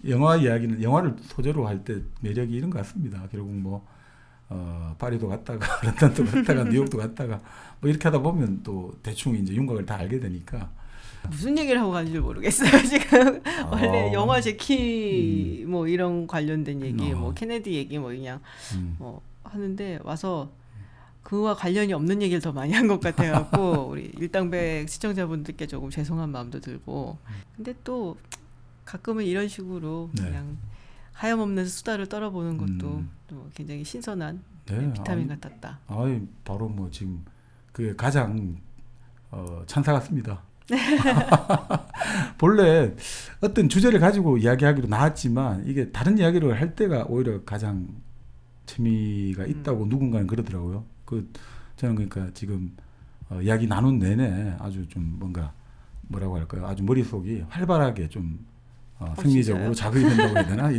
S1: 영화 이야기는 영화를 소재로 할 때 매력이 이런 것 같습니다. 결국 뭐 파리도 갔다가 런던도 갔다가 뉴욕도 갔다가 뭐 이렇게 하다 보면 또 대충 이제 윤곽을 다 알게 되니까.
S2: 무슨 얘기를 하고 가는지 모르겠어요. 지금 원래 영화 제키 뭐 이런 관련된 얘기, 뭐 케네디 얘기 뭐 그냥 뭐 하는데 와서 그와 관련이 없는 얘기를 더 많이 한 것 같아갖고 우리 일당백 시청자분들께 조금 죄송한 마음도 들고. 근데 또 가끔은 이런 식으로 그냥 하염없는 수다를 떨어보는 것도 또 굉장히 신선한 비타민 같았다.
S1: 바로 뭐 지금 그게 가장 찬사 같습니다. 본래 어떤 주제를 가지고 이야기하기로 나왔지만 이게 다른 이야기를 할 때가 오히려 가장 재미가 있다고 누군가는 그러더라고요. 저는 그러니까 지금 이야기 나눈 내내 아주 좀 뭔가 뭐라고 할까요? 아주 머릿속이 활발하게 좀 생리적으로 자극이 된다고 해야 되나?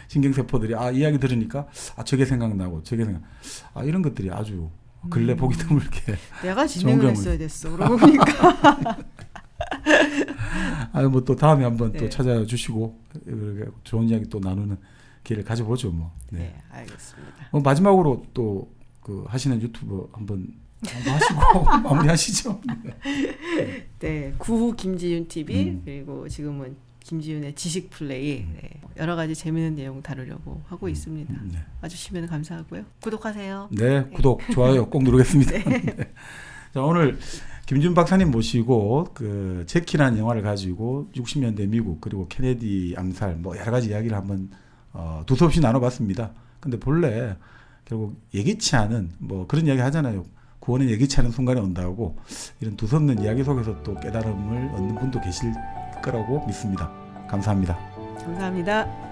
S1: 신경세포들이 이야기 들으니까 저게 생각나고 저게 이런 것들이 아주 근래 보기 드물게
S2: 내가 진행을 했어야 됐어. 그러고 보니까
S1: 뭐 또 다음에 한번
S2: 네.
S1: 또 찾아주시고 좋은 이야기 또 나누는 기회를 가져보죠 뭐.
S2: 네, 알겠습니다.
S1: 마지막으로 또 그 하시는 유튜브 한번 하시고 마무리하시죠.
S2: 네, 구후 김지윤 TV 그리고 지금은 김지윤의 지식 플레이 여러 가지 재미있는 내용 다루려고 하고 있습니다. 와주시면 감사하고요. 구독하세요.
S1: 네, 구독, 좋아요 꼭 누르겠습니다. 네. 자, 오늘 김지윤 박사님 모시고 그 제키라는 영화를 가지고 60년대 미국 그리고 케네디 암살 뭐 여러 가지 이야기를 한번 두서없이 나눠봤습니다. 근데 본래 결국 예기치 않은 뭐 그런 이야기 하잖아요. 구원은 예기치 않은 순간에 온다고 이런 두서없는 이야기 속에서 또 깨달음을 얻는 분도 계실 거라고 믿습니다. 감사합니다.
S2: 감사합니다.